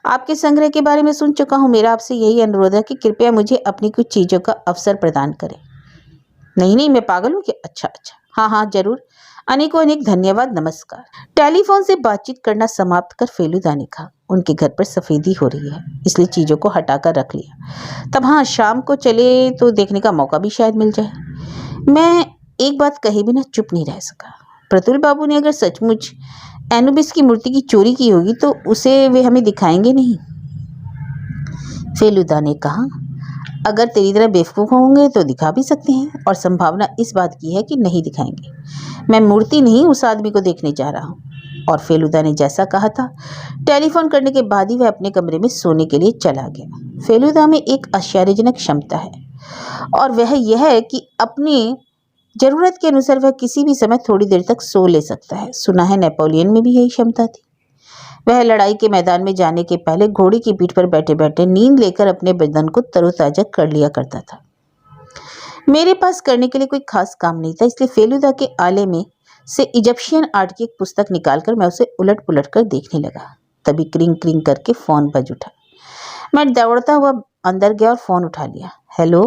आपके संग्रह के बारे में सुन चुका हूँ। मेरा आपसे यही अनुरोध है कि कृपया मुझे अपनी कुछ चीज़ों का अवसर प्रदान करें। नहीं नहीं, मैं पागल हूँ क्या? अच्छा अच्छा, हाँ हाँ जरूर, अनेकों अनेक धन्यवाद, नमस्कार। टेलीफोन से बातचीत करना समाप्त कर फेलुदा ने कहा, उनके घर पर सफेदी हो रही है, इसलिए चीज़ों को हटाकर रख लिया। तब हाँ, शाम को चले तो देखने का मौका भी शायद मिल जाए। मैं एक बात कहे बिना चुप नहीं रह सका। प्रतुल बाबू ने अगर सचमुच एनुबिस की मूर्ति की चोरी की होगी तो उसे वे हमें दिखाएंगे नहीं। फेलुदा ने कहा, अगर तेरी तरह बेवकूफ़ होंगे तो दिखा भी सकते हैं, और संभावना इस बात की है कि नहीं दिखाएंगे। मैं मूर्ति नहीं, उस आदमी को देखने जा रहा हूँ। और फेलुदा ने जैसा कहा था, टेलीफोन करने के बाद ही वह अपने कमरे में सोने के लिए चला गया। फेलुदा में एक आश्चर्यजनक क्षमता है, और वह यह है कि अपनी ज़रूरत के अनुसार वह किसी भी समय थोड़ी देर तक सो ले सकता है। सुना है नेपोलियन में भी यही क्षमता थी। वह लड़ाई के मैदान में जाने के पहले घोड़े की पीठ पर बैठे बैठे नींद लेकर अपने बदन को तरोताजा कर लिया करता था। मेरे पास करने के लिए कोई खास काम नहीं था, इसलिए फेलुदा के आले में से इजिप्शियन आर्ट की एक पुस्तक निकालकर मैं उसे उलट पुलट कर देखने लगा। तभी क्रिंग क्रिंग करके फ़ोन बज उठा। मैं दौड़ता हुआ अंदर गया और फ़ोन उठा लिया। हेलो।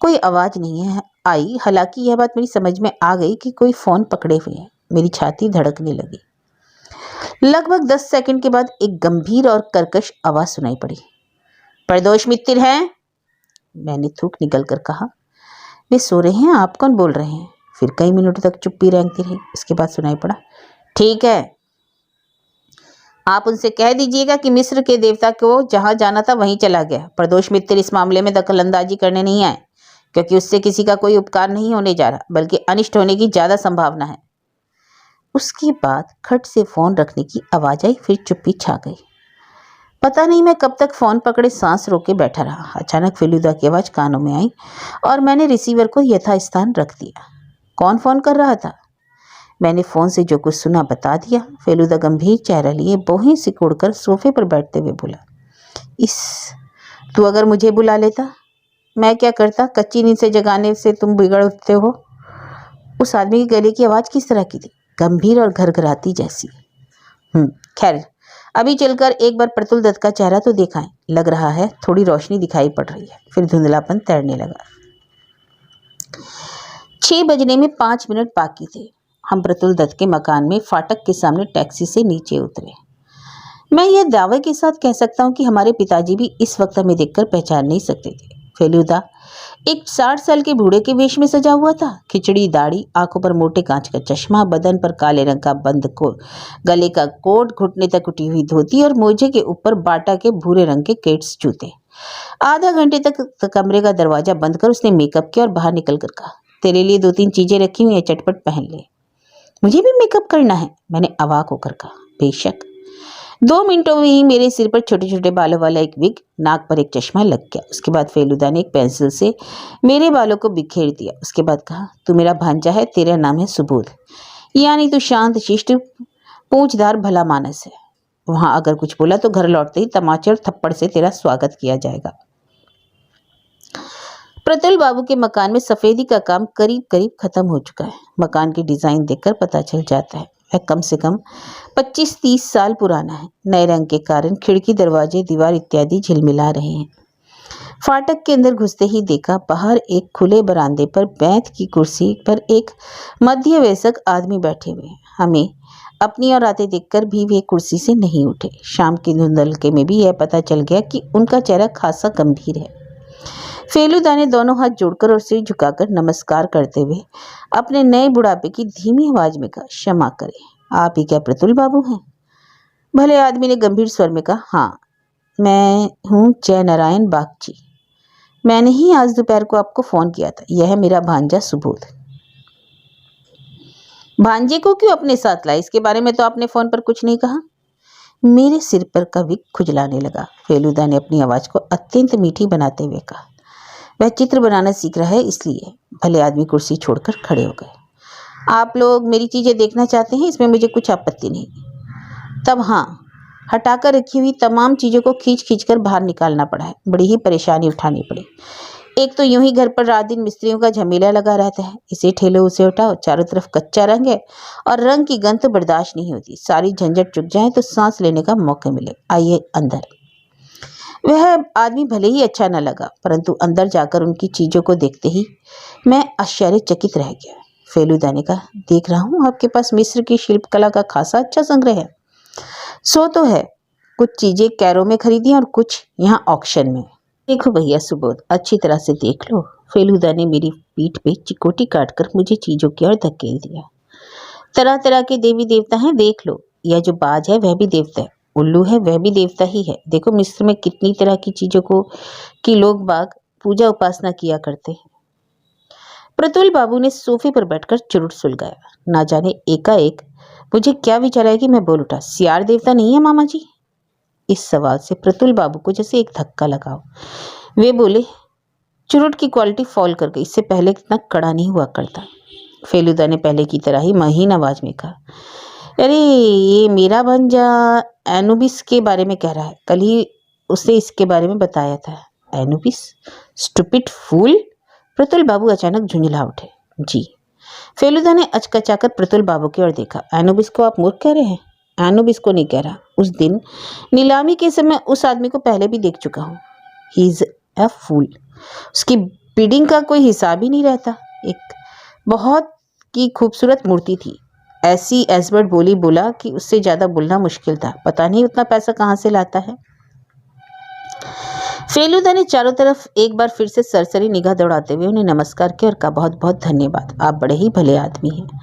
कोई आवाज़ नहीं आई। हालांकि यह बात मेरी समझ में आ गई कि कोई फ़ोन पकड़े हुए है। मेरी छाती धड़कने लगी। लगभग 10 सेकंड के बाद एक गंभीर और कर्कश आवाज़ सुनाई पड़ी। प्रदोष मित्र हैं? मैंने थूक निकल कर कहा। वे सो रहे हैं, आप कौन बोल रहे हैं? फिर कई मिनट तक चुप्पी रेंगती रही। इसके बाद सुनाई पड़ा, ठीक है, आप उनसे कह दीजिएगा कि मिस्र के देवता को जहां जाना था वहीं चला गया। प्रदोष मित्र इस मामले में दखलंदाजी करने नहीं आए, क्योंकि उससे किसी का कोई उपकार नहीं होने जा रहा, बल्कि अनिष्ट होने की ज़्यादा संभावना है। उसके बाद खट से फ़ोन रखने की आवाज़ आई। फिर चुप्पी छा गई। पता नहीं मैं कब तक फ़ोन पकड़े सांस रोके बैठा रहा। अचानक फेलुदा की आवाज़ कानों में आई और मैंने रिसीवर को यथास्थान रख दिया। कौन फ़ोन कर रहा था? मैंने फ़ोन से जो कुछ सुना बता दिया। फेलुदा गंभीर चेहरा लिए बोहें सिकोड़कर सोफे पर बैठते हुए बोला, तू अगर मुझे बुला लेता, मैं क्या करता? कच्ची नींद से जगाने से तुम बिगड़ उठते हो। उस आदमी के गले की आवाज़ किस तरह की थी? गंभीर और घरघराती जैसी। खैर, अभी चलकर एक बार प्रतुल दत्त का चेहरा तो दिखाएं। लग रहा है थोड़ी रोशनी दिखाई पड़ रही है। फिर धुंधलापन तैरने लगा। 6 बजने में 5 मिनट बाकी थे। हम प्रतुल दत्त के मकान में फाटक के सामने टैक्सी से नीचे उतरे। मैं यह दावे के साथ कह सकता हूँ कि हमारे पिताजी भी इस वक्त हमें देखकर पहचान नहीं सकते थे। फेलुदा एक 60 साल के बूढ़े के वेश में सजा हुआ था। खिचड़ी दाढ़ी, आंखों पर मोटे कांच का चश्मा, बदन पर काले रंग का बंद गले का कोट, घुटने तक उठी हुई धोती और मोजे के ऊपर बाटा के भूरे रंग के केट्स जूते। आधा घंटे तक कमरे का दरवाजा बंद कर उसने मेकअप किया और बाहर निकल कर कहा, तेरे लिए 2-3 चीजें रखी हुई है, चटपट पहन ले। मुझे भी मेकअप करना है? मैंने अवाक होकर कहा। बेशक। 2 मिनटों में ही मेरे सिर पर छोटे छोटे बालों वाला एक विग, नाक पर एक चश्मा लग गया। उसके बाद फेलुदा ने एक पेंसिल से मेरे बालों को बिखेर दिया। उसके बाद कहा, तू मेरा भांजा है, तेरा नाम है सुबोध, यानी तू शांत शिष्ट पूंछदार भला मानस है। वहां अगर कुछ बोला तो घर लौटते ही तमाचे और थप्पड़ से तेरा स्वागत किया जाएगा। प्रतुल बाबू के मकान में सफेदी का काम करीब करीब खत्म हो चुका है। मकान की डिजाइन देखकर पता चल जाता है वह कम से कम 25-30 साल पुराना है। नए रंग के कारण खिड़की, दरवाजे, दीवार इत्यादि झिलमिला रहे हैं। फाटक के अंदर घुसते ही देखा बाहर एक खुले बरामदे पर बैठ की कुर्सी पर एक मध्य वयस्क आदमी बैठे हुए। हमें अपनी और आते देखकर भी वे कुर्सी से नहीं उठे। शाम की धुंधलके में भी यह पता चल गया कि उनका चेहरा खासा गंभीर है। फेलुदा ने दोनों हाथ जोड़कर और सिर झुकाकर नमस्कार करते हुए अपने नए बुढ़ापे की धीमी आवाज में कहा, क्षमा करें, आप ही क्या प्रतुल बाबू हैं? भले आदमी ने गंभीर स्वर में कहा, हाँ, मैं हूँ जय नारायण बागची। मैंने ही आज दोपहर को आपको फोन किया था। यह है मेरा भांजा सुबोध। भांजे को क्यों अपने साथ लाए? इसके बारे में तो आपने फोन पर कुछ नहीं कहा। मेरे सिर पर का विग खुजलाने लगा। फेलुदा ने अपनी आवाज को अत्यंत मीठी बनाते हुए कहा, वह चित्र बनाना सीख रहा है इसलिए। भले आदमी कुर्सी छोड़कर खड़े हो गए। आप लोग मेरी चीजें देखना चाहते हैं, इसमें मुझे कुछ आपत्ति नहीं। तब हाँ, हटाकर रखी हुई तमाम चीजों को खींच खींच कर बाहर निकालना पड़ा है। बड़ी ही परेशानी उठानी पड़ी। एक तो यूं ही घर पर रात दिन मिस्त्रियों का झमेला लगा रहता है, इसे ठेलो उसे उठाओ, चारों तरफ कच्चा रंग है और रंग की गंध तो बर्दाश्त नहीं होती। सारी झंझट चुक जाए तो सांस लेने का मौका मिले। आइए अंदर। वह आदमी भले ही अच्छा न लगा, परंतु अंदर जाकर उनकी चीजों को देखते ही मैं आश्चर्यचकित रह गया। फेलूदा ने कहा, देख रहा हूँ आपके पास मिस्र की शिल्पकला का खासा अच्छा संग्रह है। सो तो है, कुछ चीजें कैरो में खरीदी और कुछ यहाँ ऑक्शन में। देखो भैया सुबोध, अच्छी तरह से देख लो। फेलूदा ने मेरी पीठ पे चिकोटी काटकर मुझे चीजों की ओर धकेल दिया। तरह तरह के देवी देवता हैं, देख लो। यह जो बाज है वह भी देवता है, उल्लू है वह भी देवता ही है। देखो मिस्र में कितनी तरह की चीजों को कि लोग बाग पूजा उपासना किया करते हैं। प्रतुल बाबू ने सोफे पर बैठकर चुरुट सुलगाया। ना जाने एकाएक मुझे क्या विचार आया कि मैं बोल उठा, सियार देवता नहीं है मामा जी? इस सवाल से प्रतुल बाबू को जैसे एक धक्का लगा। वे बोले, चुरुट की क्वालिटी फॉल कर गई, इससे पहले इतना कड़ा नहीं हुआ करता। फेलूदा ने पहले की तरह ही महीन आवाज में कहा, अरे ये मेरा भंजा एनुबिस के बारे में कह रहा है, कल ही उसने इसके बारे में बताया था। एनुबिस? स्टूपिड फूल! प्रतुल बाबू अचानक झुंझला उठे। जी। फेलूदा ने अचकचाकर प्रतुल बाबू की ओर देखा। एनुबिस को आप मूर्ख कह रहे हैं? एनुबिस को नहीं कह रहा, उस दिन नीलामी के समय उस आदमी को पहले भी देख चुका हूँ। ही इज अ फूल। उसकी बिडिंग का कोई हिसाब ही नहीं रहता। एक बहुत की खूबसूरत मूर्ति थी। ऐसी एसबर्ट बोली बोला कि उससे ज्यादा बोलना मुश्किल था। पता नहीं उतना पैसा कहाँ से लाता है। फेलूदा ने चारों तरफ एक बार फिर से सरसरी निगाह दौड़ाते हुए उन्हें नमस्कार किया और कहा, बहुत बहुत धन्यवाद, आप बड़े ही भले आदमी हैं।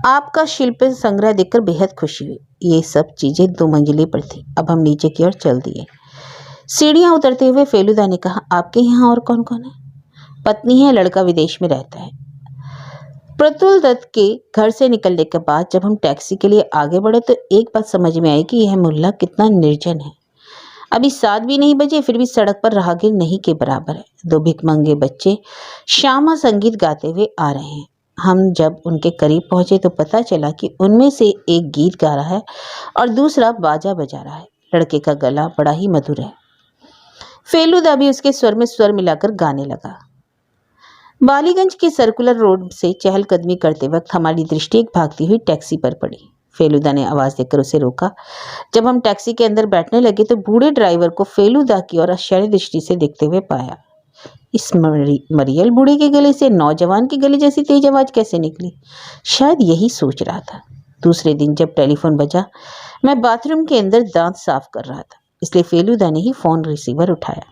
आपका शिल्प संग्रह देखकर बेहद खुशी हुई। ये सब चीजें 2 मंजिले पर थी। अब हम नीचे की ओर चल दिए। सीढ़ियां उतरते हुए फेलूदा ने कहा, आपके यहाँ और कौन कौन है? पत्नी है, लड़का विदेश में रहता है। प्रतुल दत्त के घर से निकलने के बाद जब हम टैक्सी के लिए आगे बढ़े तो एक बात समझ में आई कि यह मोहल्ला कितना निर्जन है। अभी 7 भी नहीं बजे, फिर भी सड़क पर राहगीर नहीं के बराबर है। 2 भिखमंगे बच्चे श्यामा संगीत गाते हुए आ रहे हैं। हम जब उनके करीब पहुंचे तो पता चला कि उनमें से एक गीत गा रहा है और दूसरा बाजा बजा रहा है। लड़के का गला बड़ा ही मधुर है। फेलूदा भी उसके स्वर में स्वर मिलाकर गाने लगा। बालीगंज के सर्कुलर रोड से चहलकदमी करते वक्त हमारी दृष्टि एक भागती हुई टैक्सी पर पड़ी। फेलूदा ने आवाज देकर उसे रोका। जब हम टैक्सी के अंदर बैठने लगे तो बूढ़े ड्राइवर को फेलूदा की ओर आश्चर्य दृष्टि से देखते हुए पाया। इस मरियल बूढ़े के गले से नौजवान के गले जैसी तेज आवाज कैसे निकली? शायद यही सोच रहा था। दूसरे दिन जब टेलीफोन बजा, मैं बाथरूम के अंदर दांत साफ कर रहा था, इसलिए फेलूदा ने ही फोन रिसीवर उठाया।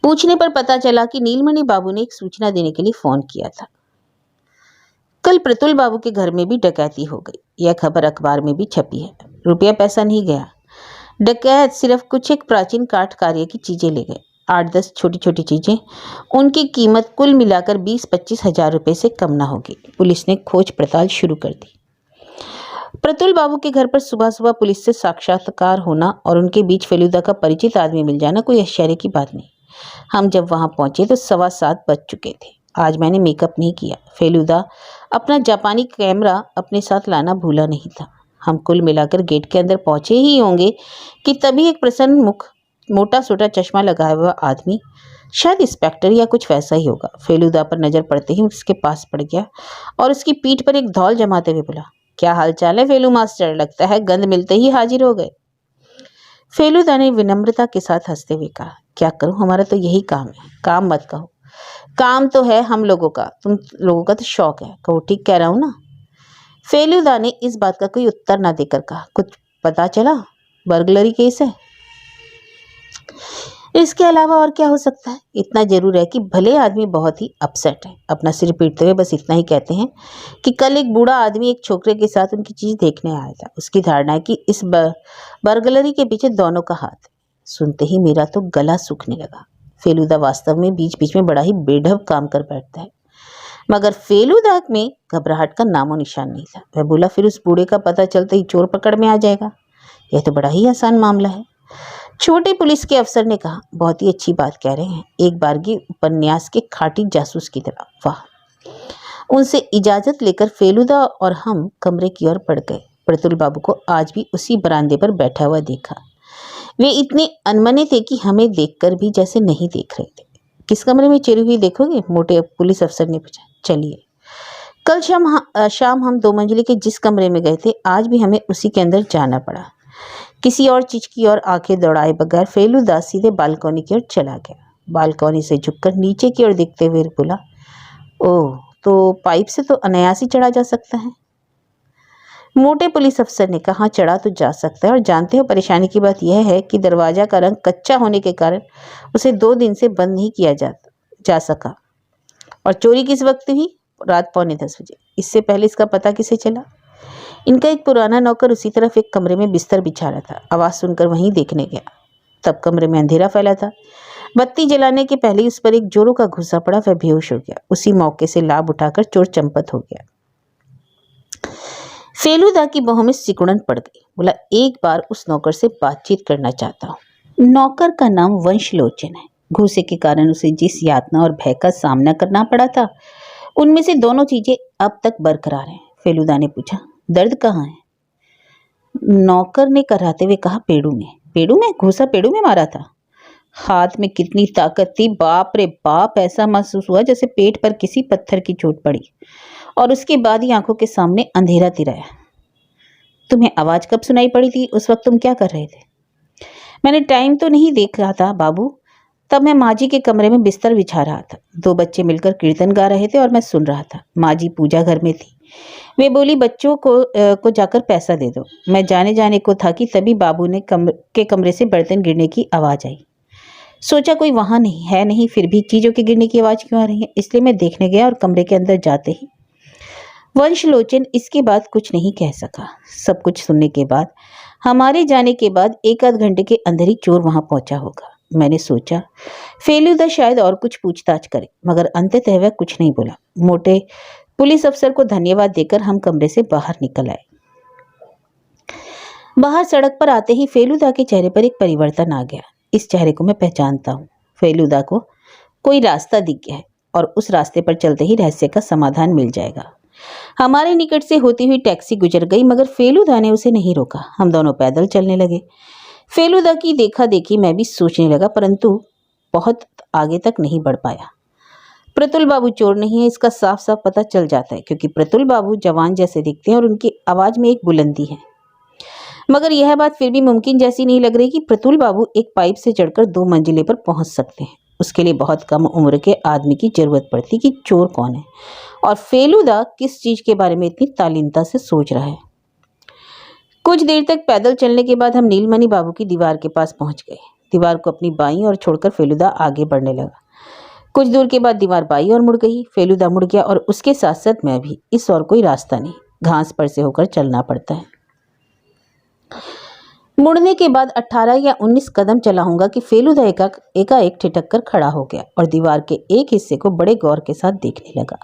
पूछने पर पता चला कि नीलमणि बाबू ने एक सूचना देने के लिए फोन किया था। कल प्रतुल बाबू के घर में भी डकैती हो गई। यह खबर अखबार में भी छपी है। रुपया पैसा नहीं गया। डकैत सिर्फ कुछ एक प्राचीन काठ कार्य की चीजें ले गए। 8-10 छोटी छोटी चीजें। उनकी कीमत कुल मिलाकर 20-25 हजार रुपए से कम ना होगी। पुलिस ने खोज पड़ताल शुरू कर दी। प्रतुल बाबू के घर पर सुबह सुबह पुलिस से साक्षात्कार होना और उनके बीच फेलूदा का परिचित आदमी मिल जाना कोई आश्चर्य की बात नहीं। हम जब वहां पहुंचे तो 7:15 बज चुके थे। आज मैंने मेकअप नहीं किया। फेलूदा अपना जापानी कैमरा अपने साथ लाना भूला नहीं था। हम कुल मिलाकर गेट के अंदर पहुंचे ही होंगे कि तभी एक प्रसन्न मुख, मोटा सोटा चश्मा लगाया हुआ आदमी, शायद इंस्पेक्टर या कुछ वैसा ही होगा, फेलूदा पर नजर पड़ते ही उसके पास पड़ गया और उसकी पीठ पर एक धौल जमाते हुए बोला, क्या हाल चाल है फेलू मास्टर? लगता है गंध मिलते ही हाजिर हो गए। फेलूदा ने विनम्रता के साथ हंसते हुए कहा, क्या करूं, हमारा तो यही काम है। काम मत कहो, काम तो है हम लोगों का, तुम लोगों का तो शौक है। कहो ठीक कह रहा हूं ना? फेलूदा ने इस बात का कोई उत्तर ना देकर कहा, कुछ पता चला? बर्गलरी केस है, इसके अलावा और क्या हो सकता है? इतना जरूर है कि भले आदमी बहुत ही अपसेट है। अपना सिर पीटते हुए बस इतना ही कहते हैं कि कल एक बूढ़ा आदमी एक छोकरे के साथ उनकी चीज देखने आया था। उसकी धारणा है कि इस बर्गलरी के पीछे दोनों का हाथ है। सुनते ही मेरा तो गला सूखने लगा। फेलूदा वास्तव में बीच बीच में बड़ा ही बेढब काम कर बैठता है, मगर फेलूदा में घबराहट का नामो निशान नहीं था। वह बोला, फिर उस बूढ़े का पता चलते ही चोर पकड़ में आ जाएगा। यह तो बड़ा ही आसान मामला है। छोटे पुलिस के अफसर ने कहा, बहुत ही अच्छी बात कह रहे हैं, एक बारगी उपन्यास के खाटी जासूस की तरह। वाह। उनसे इजाजत लेकर फेलूदा और हम कमरे की ओर बढ़ गए। प्रतुल बाबू को आज भी उसी बरामदे पर बैठा हुआ देखा। वे इतने अनमने थे कि हमें देखकर भी जैसे नहीं देख रहे थे। किस कमरे में चिरी हुई देखोगे? मोटे पुलिस अफसर ने पूछा। चलिए। कल शाम हम 2 मंजिले के जिस कमरे में गए थे, आज भी हमें उसी के अंदर जाना पड़ा। किसी और चीज की ओर आंखें दौड़ाए बगैर फेलूदा सीधे बालकनी की ओर चला गया। बालकनी से झुककर नीचे की ओर देखते हुए बोला, ओह, तो पाइप से तो अनायास ही चढ़ा जा सकता है। मोटे पुलिस अफसर ने कहा, चढ़ा तो जा सकता है, और जानते हो परेशानी की बात यह है कि दरवाजा का रंग कच्चा होने के कारण उसे 2 दिन से बंद नहीं किया जा सका। और चोरी किस वक्त हुई? रात 9:45 बजे। इससे पहले इसका पता किसे चला? इनका एक पुराना नौकर उसी तरफ एक कमरे में बिस्तर बिछा रहा था। आवाज़ सुनकर वहीं देखने गया। तब कमरे में अंधेरा फैला था। बत्ती जलाने के पहले उस पर एक जोरों का घुसा पड़ा। वह बेहोश हो गया। उसी मौके से लाभ उठाकर चोर चंपत हो गया। फेलूदा की बाहों में सिकुड़न पड़ गई। बोला, एक बार उस नौकर से बातचीत करना चाहता हूँ। नौकर का नाम वंशलोचन है। घूसे के कारण उसे जिस यातना और भय का सामना करना पड़ा था, उनमें से दोनों चीजें अब तक बरकरार हैं। फेलूदा ने पूछा, दर्द कहाँ है? नौकर ने कराते हुए कहा, पेड़ू में। पेड़ू में? घूसा पेड़ू में मारा था? हाथ में कितनी ताकत थी! बाप रे बाप! ऐसा महसूस हुआ जैसे पेट पर किसी पत्थर की चोट पड़ी और उसके बाद ही आंखों के सामने अंधेरा तिराया। तुम्हें आवाज कब सुनाई पड़ी थी? उस वक्त तुम क्या कर रहे थे? मैंने टाइम तो नहीं देख रहा था बाबू। तब मैं माजी के कमरे में बिस्तर बिछा रहा था। 2 बच्चे मिलकर कीर्तन गा रहे थे और मैं सुन रहा था। माजी पूजा घर में थी। वे बोली, बच्चों को जाकर पैसा दे दो। मैं जाने को था कि तभी बाबू ने कमरे से बर्तन गिरने की आवाज़ आई। सोचा कोई वहाँ नहीं, फिर भी चीज़ों के गिरने की आवाज़ क्यों आ रही है? इसलिए मैं देखने गया और कमरे के अंदर जाते ही वंशलोचन इसके बाद कुछ नहीं कह सका। सब कुछ सुनने के बाद, हमारे जाने के बाद 1 आध घंटे के अंदर ही चोर वहाँ पहुँचा होगा। मैंने सोचा फेलूदा शायद और कुछ पूछताछ करे, मगर अंततः वह कुछ नहीं बोला। मोटे पुलिस अफसर को धन्यवाद देकर हम कमरे से बाहर निकल आए। बाहर सड़क पर आते ही फेलूदा के चेहरे पर एक परिवर्तन आ गया। इस चेहरे को मैं पहचानता हूँ। फेलूदा को कोई रास्ता दिख गया है और उस रास्ते पर चलते ही रहस्य का समाधान मिल जाएगा। हमारे निकट से होती हुई टैक्सी गुजर गई, मगर फेलूदा ने उसे नहीं रोका। हम दोनों पैदल चलने लगे। फेलूदा की देखा देखी मैं भी सोचने लगा, परंतु बहुत आगे तक नहीं बढ़ पाया। प्रतुल बाबू चोर नहीं है, इसका साफ साफ पता चल जाता है, क्योंकि प्रतुल बाबू जवान जैसे दिखते हैं और उनकी आवाज़ में एक बुलंदी है। मगर यह बात फिर भी मुमकिन जैसी नहीं लग रही कि प्रतुल बाबू एक पाइप से चढ़कर 2 मंजिले पर पहुंच सकते हैं। उसके लिए बहुत कम उम्र के आदमी की जरूरत पड़ती कि चोर कौन है और फेलूदा किस चीज के बारे में इतनी तालीनता से सोच रहा है। कुछ देर तक पैदल चलने के बाद हम नीलमणि बाबू की दीवार के पास पहुंच गए। दीवार को अपनी बाईं ओर छोड़कर फेलूदा आगे बढ़ने लगा। कुछ दूर के बाद दीवार बाईं ओर मुड़ गई। फेलूदा मुड़ गया और उसके साथ साथ मैं भी। इस ओर कोई रास्ता नहीं, घास पर से होकर चलना पड़ता है। मुड़ने के बाद 18 या 19 कदम चला होगा कि फेलूदा एकाएक ठिठक कर खड़ा हो गया और दीवार के एक हिस्से को बड़े गौर के साथ देखने लगा।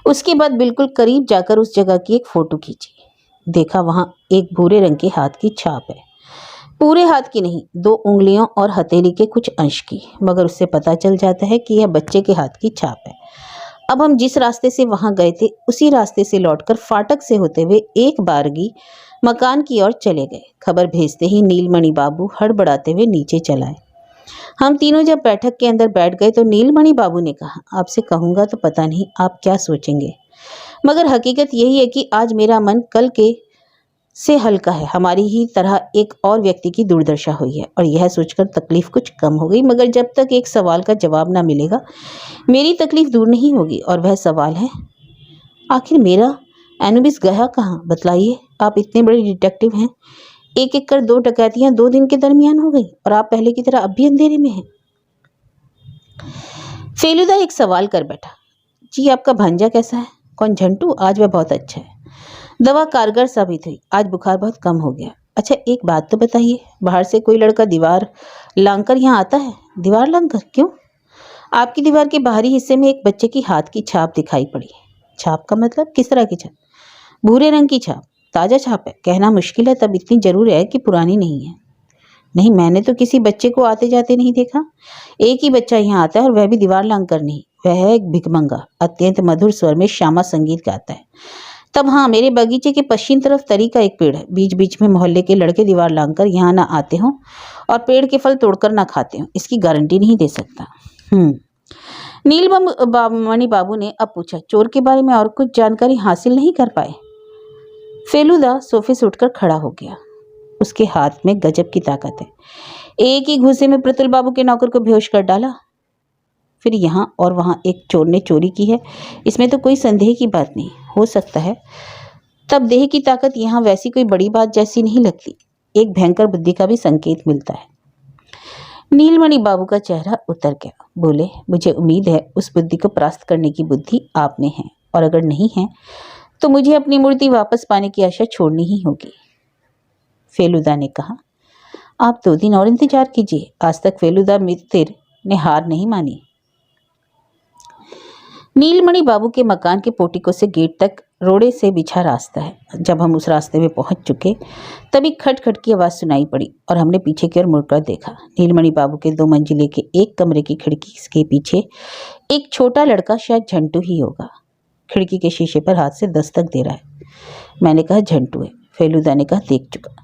उसके बाद बिल्कुल करीब जाकर उस जगह की एक फोटो खींची। देखा वहां एक भूरे रंग के हाथ की छाप है। पूरे हाथ की नहीं, 2 उंगलियों और हथेली के कुछ अंश की, मगर उससे पता चल जाता है कि यह बच्चे के हाथ की छाप है। अब हम जिस रास्ते से वहां गए थे उसी रास्ते से लौटकर फाटक से होते हुए एक बारगी मकान की ओर चले गए। खबर भेजते ही नीलमणि बाबू हड़बड़ाते हुए नीचे चलाए। हम तीनों जब बैठक के अंदर बैठ गए तो नीलमणि बाबू ने कहा, आपसे कहूँगा तो पता नहीं आप क्या सोचेंगे, मगर हकीकत यही है कि आज मेरा मन कल के से हल्का है। हमारी ही तरह एक और व्यक्ति की दुर्दशा हुई है और यह सोचकर तकलीफ कुछ कम हो गई, मगर जब तक एक सवाल का जवाब ना मिलेगा मेरी तकलीफ दूर नहीं होगी। और वह सवाल है, आखिर मेरा एनुबिस गया कहाँ? बतलाइए, आप इतने बड़े डिटेक्टिव हैं। एक एक कर 2 डकैतियां 2 दिन के दरमियान हो गई और आप पहले की तरह अब भी अंधेरे में हैं। फेलूदा एक सवाल कर बैठा, जी आपका भांजा कैसा है? कौन, झंटू? आज वह बहुत अच्छा है। दवा कारगर साबित हुई, आज बुखार बहुत कम हो गया। अच्छा एक बात तो बताइए, बाहर से कोई लड़का दीवार लांघकर यहाँ आता है? दीवार लांघकर? क्यों? आपकी दीवार के बाहरी हिस्से में एक बच्चे की हाथ की छाप दिखाई पड़ी। छाप का मतलब? किस तरह की छाप? भूरे रंग की छाप। ताज़ा छाप है? कहना मुश्किल है, तब इतनी जरूर है कि पुरानी नहीं है। नहीं, मैंने तो किसी बच्चे को आते जाते नहीं देखा। एक ही बच्चा यहाँ आता है और वह भी दीवार लांघकर नहीं। वह है एक भिखमंगा, अत्यंत मधुर स्वर में श्यामा संगीत गाता है। तब हाँ, मेरे बगीचे के पश्चिम तरफ तरी का एक पेड़ है। बीच बीच में मोहल्ले के लड़के दीवार लांघकर यहाँ ना आते हों और पेड़ के फल तोड़कर ना खाते हों, इसकी गारंटी नहीं दे सकता। नीलमणि बाबू ने अब पूछा, चोर के बारे में और कुछ जानकारी हासिल नहीं कर पाए? फेलुदा सोफे से उठकर खड़ा हो गया। उसके हाथ में गजब की ताकत है। एक ही घूसे में प्रतुल बाबू के नौकर को बेहोश कर डाला। फिर यहाँ और वहाँ एक चोर ने चोरी की है, इसमें तो कोई संदेह की बात नहीं। हो सकता है तब देह की ताकत यहाँ वैसी कोई बड़ी बात जैसी नहीं लगती, एक भयंकर बुद्धि का भी संकेत मिलता है। नीलमणि बाबू का चेहरा उतर गया। बोले, मुझे उम्मीद है उस बुद्धि को परास्त करने की बुद्धि आप में है, और अगर नहीं है तो मुझे अपनी मूर्ति वापस पाने की आशा छोड़नी ही होगी। फेलुदा ने कहा, आप 2 दिन और इंतजार कीजिए। आज तक फेलुदा मित्र ने हार नहीं मानी। नीलमणि बाबू के मकान के पोर्टिको से गेट तक रोड़े से बिछा रास्ता है। जब हम उस रास्ते में पहुंच चुके तभी खटखट की आवाज़ सुनाई पड़ी और हमने पीछे की ओर मुड़कर देखा। नीलमणि बाबू के 2 मंजिले के एक कमरे की खिड़की के पीछे एक छोटा लड़का, शायद झंटू ही होगा, खिड़की के शीशे पर हाथ से दस्तक दे रहा है। मैंने कहा, झंटू है। फेलुदा ने कहा, देख चुका।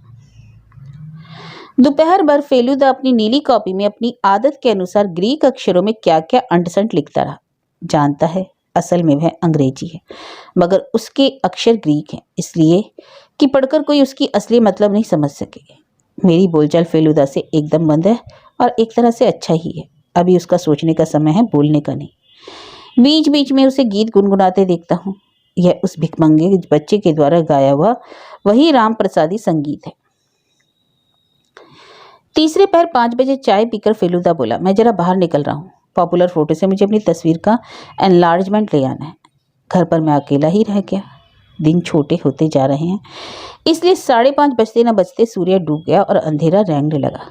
दोपहर भर फेलुदा अपनी नीली कॉपी में अपनी आदत के अनुसार ग्रीक अक्षरों में क्या क्या अंटसंट लिखता रहा। जानता है असल में वह अंग्रेजी है, मगर उसके अक्षर ग्रीक हैं, इसलिए कि पढ़कर कोई उसकी असली मतलब नहीं समझ सके। मेरी बोलचाल फेलुदा से एकदम बंद है और एक तरह से अच्छा ही है। अभी उसका सोचने का समय है, बोलने का नहीं। बीच बीच में उसे गीत गुनगुनाते देखता हूँ। यह उस भिखमंगे बच्चे के द्वारा गाया हुआ वही राम प्रसादी संगीत है। तीसरे पहर 5 बजे चाय पीकर फेलुदा बोला, मैं जरा बाहर निकल रहा हूँ। पॉपुलर फोटो से मुझे अपनी तस्वीर का एनलार्जमेंट ले आना है। घर पर मैं अकेला ही रह गया। दिन छोटे होते जा रहे हैं, इसलिए 5:30 बजते न बजते सूर्य डूब गया और अंधेरा रेंगने लगा।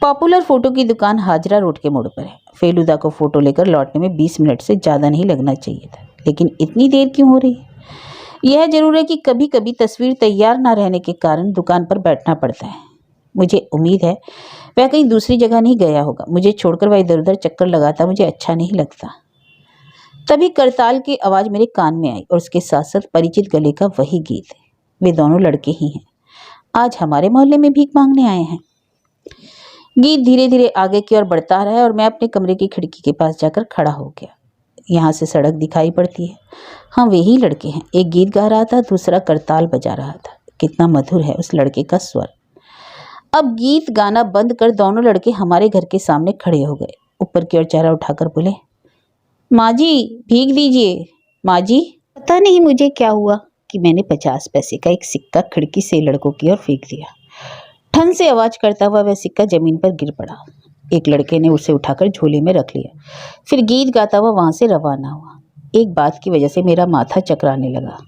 पॉपुलर फोटो की दुकान हाजरा रोड के मोड़ पर है। फेलुदा को फोटो लेकर लौटने में 20 मिनट से ज़्यादा नहीं लगना चाहिए था, लेकिन इतनी देर क्यों हो रही है? यह जरूर है कि कभी कभी तस्वीर तैयार न रहने के कारण दुकान पर बैठना पड़ता है। मुझे उम्मीद है वह कहीं दूसरी जगह नहीं गया होगा। मुझे छोड़कर वह इधर उधर चक्कर लगाता मुझे अच्छा नहीं लगता। तभी करताल की आवाज़ मेरे कान में आई और उसके साथ साथ परिचित गले का वही गीत। वे दोनों लड़के ही हैं, आज हमारे मोहल्ले में भीख मांगने आए हैं। गीत धीरे धीरे आगे की ओर बढ़ता रहा और मैं अपने कमरे की खिड़की के पास जाकर खड़ा हो गया। यहाँ से सड़क दिखाई पड़ती है। हाँ, वे ही लड़के हैं। एक गीत गा रहा था, दूसरा करताल बजा रहा था। कितना मधुर है उस लड़के का स्वर। अब गीत गाना बंद कर दोनों लड़के हमारे घर के सामने खड़े हो गए। ऊपर की ओर चेहरा उठाकर बोले, माँ जी भीख दीजिए। माँ जी। पता नहीं मुझे क्या हुआ कि मैंने 50 पैसे का एक सिक्का खिड़की से लड़कों की ओर फेंक दिया। ठन से आवाज करता हुआ वह सिक्का जमीन पर गिर पड़ा। एक लड़के ने उसे उठाकर झोले में रख लिया, फिर गीत गाता हुआ वहां से रवाना हुआ। एक बात की वजह से मेरा माथा चकराने लगा।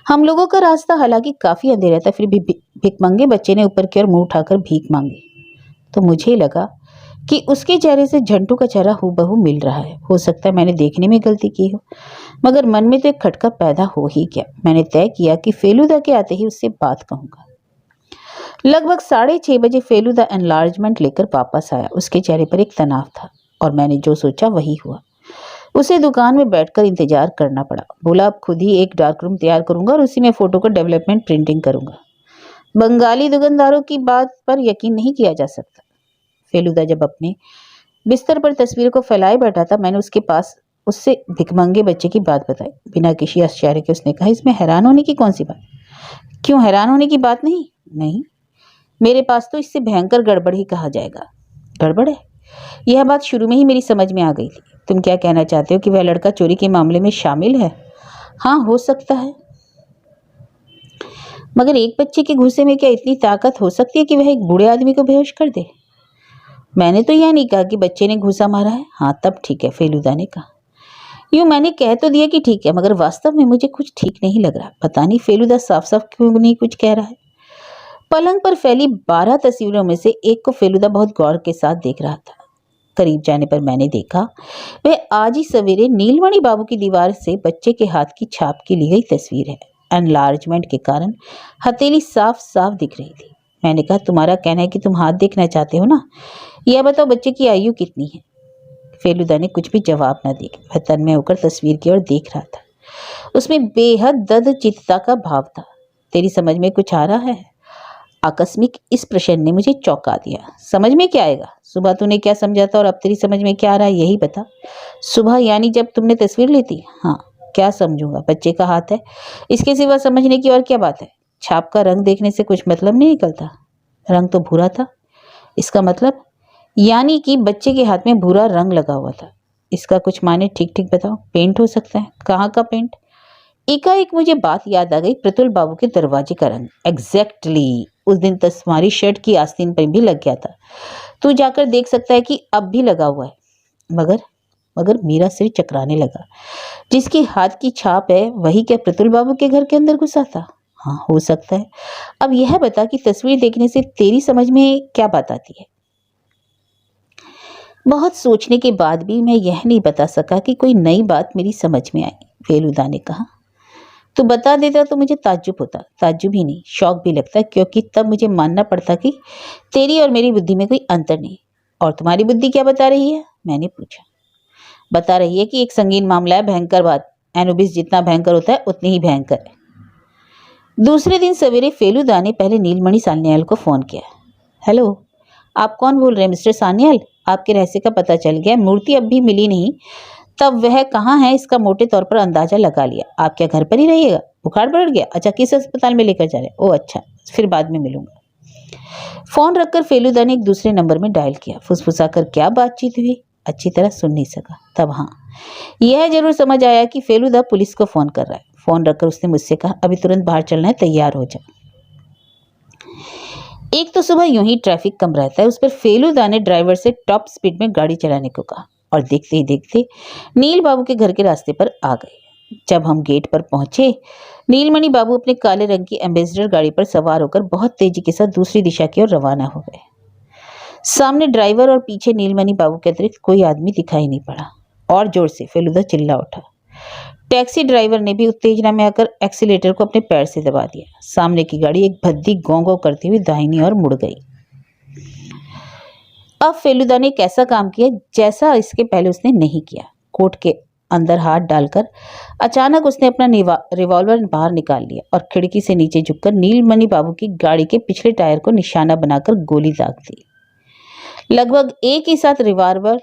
हम लोगों का रास्ता हालांकि काफी अंधेरा था, फिर भी भिखमंगे बच्चे ने ऊपर की ओर मुंह उठाकर भीख मांगी तो मुझे लगा कि उसके चेहरे से झंटू का चेहरा हूबहू मिल रहा है। हो सकता है मैंने देखने में गलती की हो, मगर मन में तो एक खटका पैदा हो ही गया। मैंने तय किया कि फेलुदा के आते ही उससे बात कहूंगा। लगभग 6:30 बजे फेलुदा एनलार्जमेंट लेकर वापस आया। उसके चेहरे पर एक तनाव था और मैंने जो सोचा वही हुआ। उसे दुकान में बैठकर इंतजार करना पड़ा। बोला, अब खुद ही एक डार्क रूम तैयार करूंगा और उसी में फोटो का डेवलपमेंट प्रिंटिंग करूंगा। बंगाली दुकानदारों की बात पर यकीन नहीं किया जा सकता। फेलुदा जब अपने बिस्तर पर तस्वीर को फैलाए बैठा था, मैंने उससे भिखमंगे बच्चे की बात बताई। बिना किसी आश्चर्य के उसने कहा, इसमें हैरान होने की कौन सी बात? क्यों, हैरान होने की बात नहीं, मेरे पास तो इससे भयंकर गड़बड़ ही कहा जाएगा। गड़बड़ है? यह बात शुरू में ही मेरी समझ में आ गई थी। तुम क्या कहना चाहते हो कि वह लड़का चोरी के मामले में शामिल है? हाँ, हो सकता है, मगर एक बच्चे के घुसे में क्या इतनी ताकत हो सकती है कि वह एक बूढ़े आदमी को बेहोश कर दे? मैंने तो यह नहीं कहा कि बच्चे ने घुसा मारा है। हाँ, तब ठीक है, फेलुदा ने कहा। यूं मैंने कह तो दिया कि ठीक है, मगर वास्तव में मुझे कुछ ठीक नहीं लग रहा। पता नहीं फेलुदा साफ साफ क्यों नहीं कुछ कह रहा है। पलंग पर फैली 12 तस्वीरों में से एक को फेलुदा बहुत गौर के साथ देख रहा था। करीब जाने पर मैंने देखा वह आज ही सवेरे नीलमणि बाबू की दीवार से बच्चे के हाथ की छाप की ली गई तस्वीर है। एनलार्जमेंट के कारण हथेली साफ साफ दिख रही थी। मैंने कहा, तुम्हारा कहना है कि तुम हाथ देखना चाहते हो ना? यह बताओ बच्चे की आयु कितनी है? फेलुदा ने कुछ भी जवाब न दिया। वह तन्मय होकर तस्वीर की ओर देख रहा था। उसमें बेहद दद चित्तता का भाव था। तेरी समझ में कुछ आ रहा है? आकस्मिक इस प्रश्न ने मुझे चौंका दिया। समझ में क्या आएगा? सुबह तूने क्या समझा था और अब तेरी समझ में क्या आ रहा है, यही बता। सुबह यानी जब तुमने तस्वीर ली थी? हाँ। क्या समझूंगा, बच्चे का हाथ है, इसके सिवा समझने की और क्या बात है? छाप का रंग देखने से कुछ मतलब नहीं निकलता। रंग तो भूरा था। इसका मतलब? यानी कि बच्चे के हाथ में भूरा रंग लगा हुआ था। इसका कुछ माने ठीक ठीक बताओ। पेंट हो सकता है। कहाँ का पेंट? एकाएक मुझे बात याद आ गई, प्रतुल बाबू के दरवाजे का रंग। एग्जैक्टली उस दिन तो तुम्हारी शर्ट की आस्तीन पर भी लग गया था। तू जाकर देख सकता है कि अब भी लगा हुआ है। मगर मगर मेरा सिर चकराने लगा। जिसके हाथ की छाप है वही क्या प्रतुल बाबू के घर के अंदर घुसा था? हाँ, हो सकता है। अब यह बता कि तस्वीर देखने से तेरी समझ में क्या बात आती है? बहुत सोचने के बाद भी मैं यह नहीं बता सका कि कोई नई बात मेरी समझ में आई। फेलुदा ने कहा, तो बता देता तो मुझे ताज्जुब होता। ताज्जुब ही नहीं, शौक भी लगता, क्योंकि तब मुझे मानना पड़ता कि तेरी और मेरी बुद्धि में कोई अंतर नहीं। और तुम्हारी बुद्धि क्या बता रही है? मैंने पूछा। बता रही है कि एक संगीन मामला है, भयंकर बात। एनुबिस जितना भयंकर होता है उतनी ही भयंकर है। दूसरे दिन सवेरे फेलुदा ने पहले नीलमणि सान्याल को फोन किया। हेलो, आप कौन बोल रहे हैं मिस्टर सान्याल? आपके रहस्य का पता चल गया। मूर्ति अब भी मिली नहीं, तब वह कहाँ है इसका मोटे तौर पर अंदाजा लगा लिया। आप क्या घर पर ही रहिएगा? बुखार बढ़ गया? अच्छा, किस अस्पताल में लेकर जा रहे? ओह अच्छा, फिर बाद में मिलूंगा। फोन रखकर फेलुदा ने एक दूसरे नंबर में डायल किया। फुसफुसाकर क्या बातचीत हुई अच्छी तरह सुन नहीं सका। तब हाँ, यह जरूर समझ आया कि फेलुदा पुलिस को फोन कर रहा है। फोन रखकर उसने मुझसे कहा, अभी तुरंत बाहर चलना है, तैयार हो जा। एक तो सुबह यूं ही ट्रैफिक कम रहता है, उस पर फेलुदा ने ड्राइवर से टॉप स्पीड में गाड़ी चलाने को कहा और देखते ही देखते नील बाबू के घर के रास्ते पर आ गए। जब हम गेट पर पहुंचे, नीलमणि बाबू अपने काले रंग की एम्बेसडर गाड़ी पर सवार होकर बहुत तेजी के साथ दूसरी दिशा की ओर रवाना हो गए। सामने ड्राइवर और पीछे नीलमणि बाबू के अतिरिक्त कोई आदमी दिखाई नहीं पड़ा। और जोर से फेलुदा चिल्ला उठा। टैक्सी ड्राइवर ने भी उत्तेजना में आकर एक्सीलेटर को अपने पैर से दबा दिया। सामने की गाड़ी एक भद्दी गौं गौं करती हुई दाहिनी ओर मुड़ गई। अब फेलुदा ने एक ऐसा काम किया जैसा इसके पहले उसने नहीं किया। कोट के अंदर हाथ डालकर अचानक उसने अपना रिवॉल्वर बाहर निकाल लिया और खिड़की से नीचे झुककर नीलमणि बाबू की गाड़ी के पिछले टायर को निशाना बनाकर गोली दाग दी। लगभग एक ही साथ रिवॉल्वर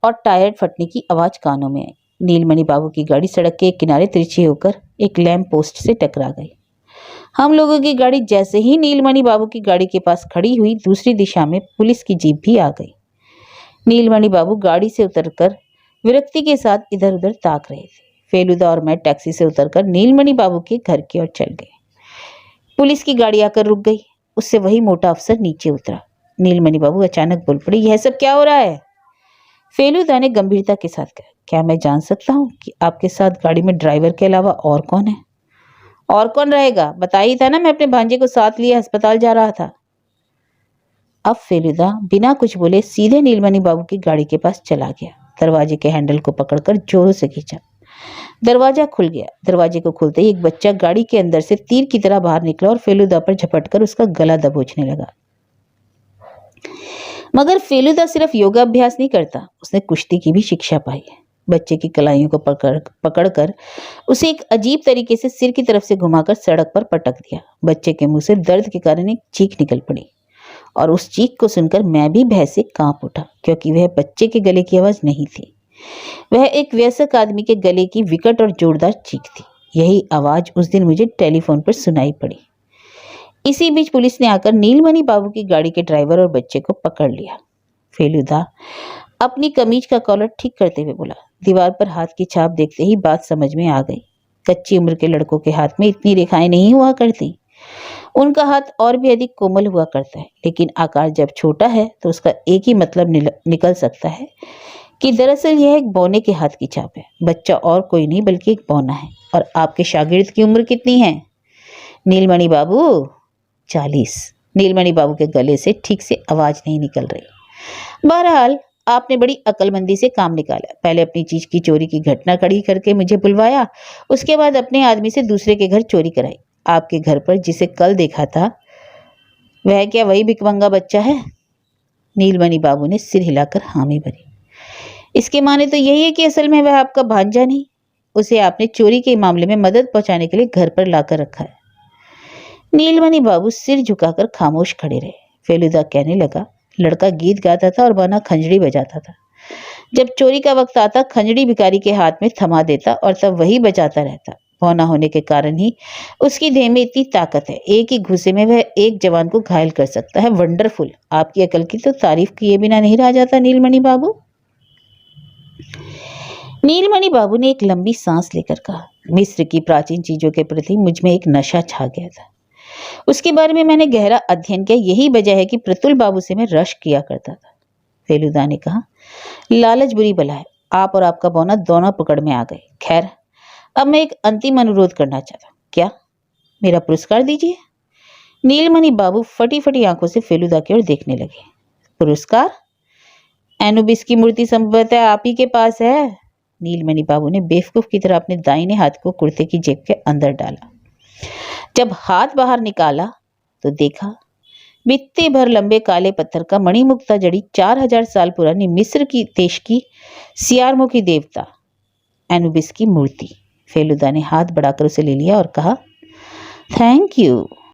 और टायर फटने की आवाज कानों में आई। नीलमणि बाबू की गाड़ी सड़क के एक किनारे तिरछी होकर एक लैंप पोस्ट से टकरा गई। हम लोगों की गाड़ी जैसे ही नीलमणि बाबू की गाड़ी के पास खड़ी हुई, दूसरी दिशा में पुलिस की जीप भी आ गई। नीलमणि बाबू गाड़ी से उतरकर विरक्ति के साथ इधर उधर ताक रहे थे। फेलुदा और मैं टैक्सी से उतरकर नीलमणि बाबू के घर की ओर चल गए। पुलिस की गाड़ी आकर रुक गई। उससे वही मोटा अफसर नीचे उतरा। नीलमणि बाबू अचानक बोल पड़े, यह सब क्या हो रहा है? फेलुदा ने गंभीरता के साथ कहा, क्या मैं जान सकता हूँ कि आपके साथ गाड़ी में ड्राइवर के अलावा और कौन है? और कौन रहेगा? बताई था ना, मैं अपने भांजे को साथ लिए अस्पताल जा रहा था। अब फेलुदा बिना कुछ बोले सीधे नीलमणि बाबू की गाड़ी के पास चला गया। दरवाजे के हैंडल को पकड़कर जोरों से खींचा। दरवाजा खुल गया। दरवाजे को खुलते ही एक बच्चा गाड़ी के अंदर से तीर की तरह बाहर निकला और फेलुदा पर झपटकर उसका गला दबोचने लगा। मगर फेलुदा सिर्फ योगा अभ्यास नहीं करता, उसने कुश्ती की भी शिक्षा पाई है। बच्चे की कलाइयों को पकड़कर उसे एक अजीब तरीके से सिर की तरफ से घुमाकर सड़क पर पटक दिया। बच्चे के मुंह से दर्द के कारण एक चीख निकल पड़ी और उस चीख को सुनकर मैं भी भय से कांप उठा, क्योंकि वह बच्चे के गले की आवाज नहीं थी। वह एक वयस्क आदमी के गले की विकट और जोरदार चीख थी। यही आवाज उस दिन मुझे टेलीफोन पर सुनाई पड़ी। इसी बीच पुलिस ने आकर नीलमणि बाबू की गाड़ी के ड्राइवर और बच्चे को पकड़ लिया। फेलुदा अपनी कमीज का कॉलर ठीक करते हुए बोला। दीवार पर हाथ की छाप देखते ही बात समझ में आ गई। कच्ची उम्र के लड़कों के हाथ में इतनी रेखाएं नहीं हुआ करती। उनका हाथ और भी अधिक कोमल हुआ करता है, लेकिन आकार जब छोटा है तो उसका एक ही मतलब निकल सकता है कि दरअसल यह एक बौने के हाथ की छाप है। बच्चा और कोई नहीं बल्कि एक बौना है। और आपके शागिर्द की उम्र कितनी है? नीलमणि बाबू 40। नीलमणि बाबू के गले से ठीक से आवाज नहीं निकल रही। बहरहाल आपने बड़ी अक्लमंदी से काम निकाला। पहले अपनी चीज की चोरी की घटना खड़ी करके मुझे बुलवाया, उसके बाद अपने आदमी से दूसरे के घर चोरी कराई। आपके घर पर जिसे कल देखा था वह क्या वही भिकमंगा बच्चा है? नीलमणि बाबू ने सिर हिलाकर हामी भरी। इसके माने तो यही है कि असल में वह आपका भांजा नहीं, उसे आपने चोरी के मामले में मदद पहुंचाने के लिए घर पर लाकर रखा है। नीलमणि बाबू सिर झुकाकर खामोश खड़े रहे। फेलुदा कहने लगा, लड़का गीत गाता था और बना खंजड़ी बजाता था। जब चोरी का वक्त आता खंजड़ी भिखारी के हाथ में थमा देता और तब वही बजाता रहता। बौना होने के कारण ही उसकी देह में इतनी ताकत है। एक ही घुसे में वह एक जवान को घायल कर सकता है। वंडरफुल। आपकी अकल की तो तारीफ किए बिना नहीं रहा जाता नीलमणि बाबू। नीलमणि बाबू ने एक लंबी सांस लेकर कहा, मिस्र की प्राचीन चीजों के प्रति मुझ में एक नशा छा गया था। उसके बारे में मैंने गहरा अध्ययन किया। यही वजह है कि प्रतुल बाबू से मैं रश्क किया करता था। फेलुदा ने कहा, लालच बुरी बला है। आप और आपका बौना दोनों पकड़ में आ गए। खैर, अब मैं एक अंतिम अनुरोध करना चाहता हूँ। क्या? मेरा पुरस्कार दीजिए। नीलमणि बाबू फटी फटी आंखों से फेलुदा की ओर देखने लगे। पुरस्कार? एनुबिस की मूर्ति संभवतः आप ही के पास है। नीलमणि बाबू ने बेवकूफ की तरह अपने दाहिने हाथ को कुर्ते की जेब के अंदर डाला। जब हाथ बाहर निकाला तो देखा बित्ते भर लंबे काले पत्थर का मणिमुक्ता जड़ी 4000 साल पुरानी मिस्र की देश की सियारमुखी देवता एनुबिस की मूर्ति। फेलुदा ने हाथ बढ़ाकर उसे ले लिया और कहा, थैंक यू।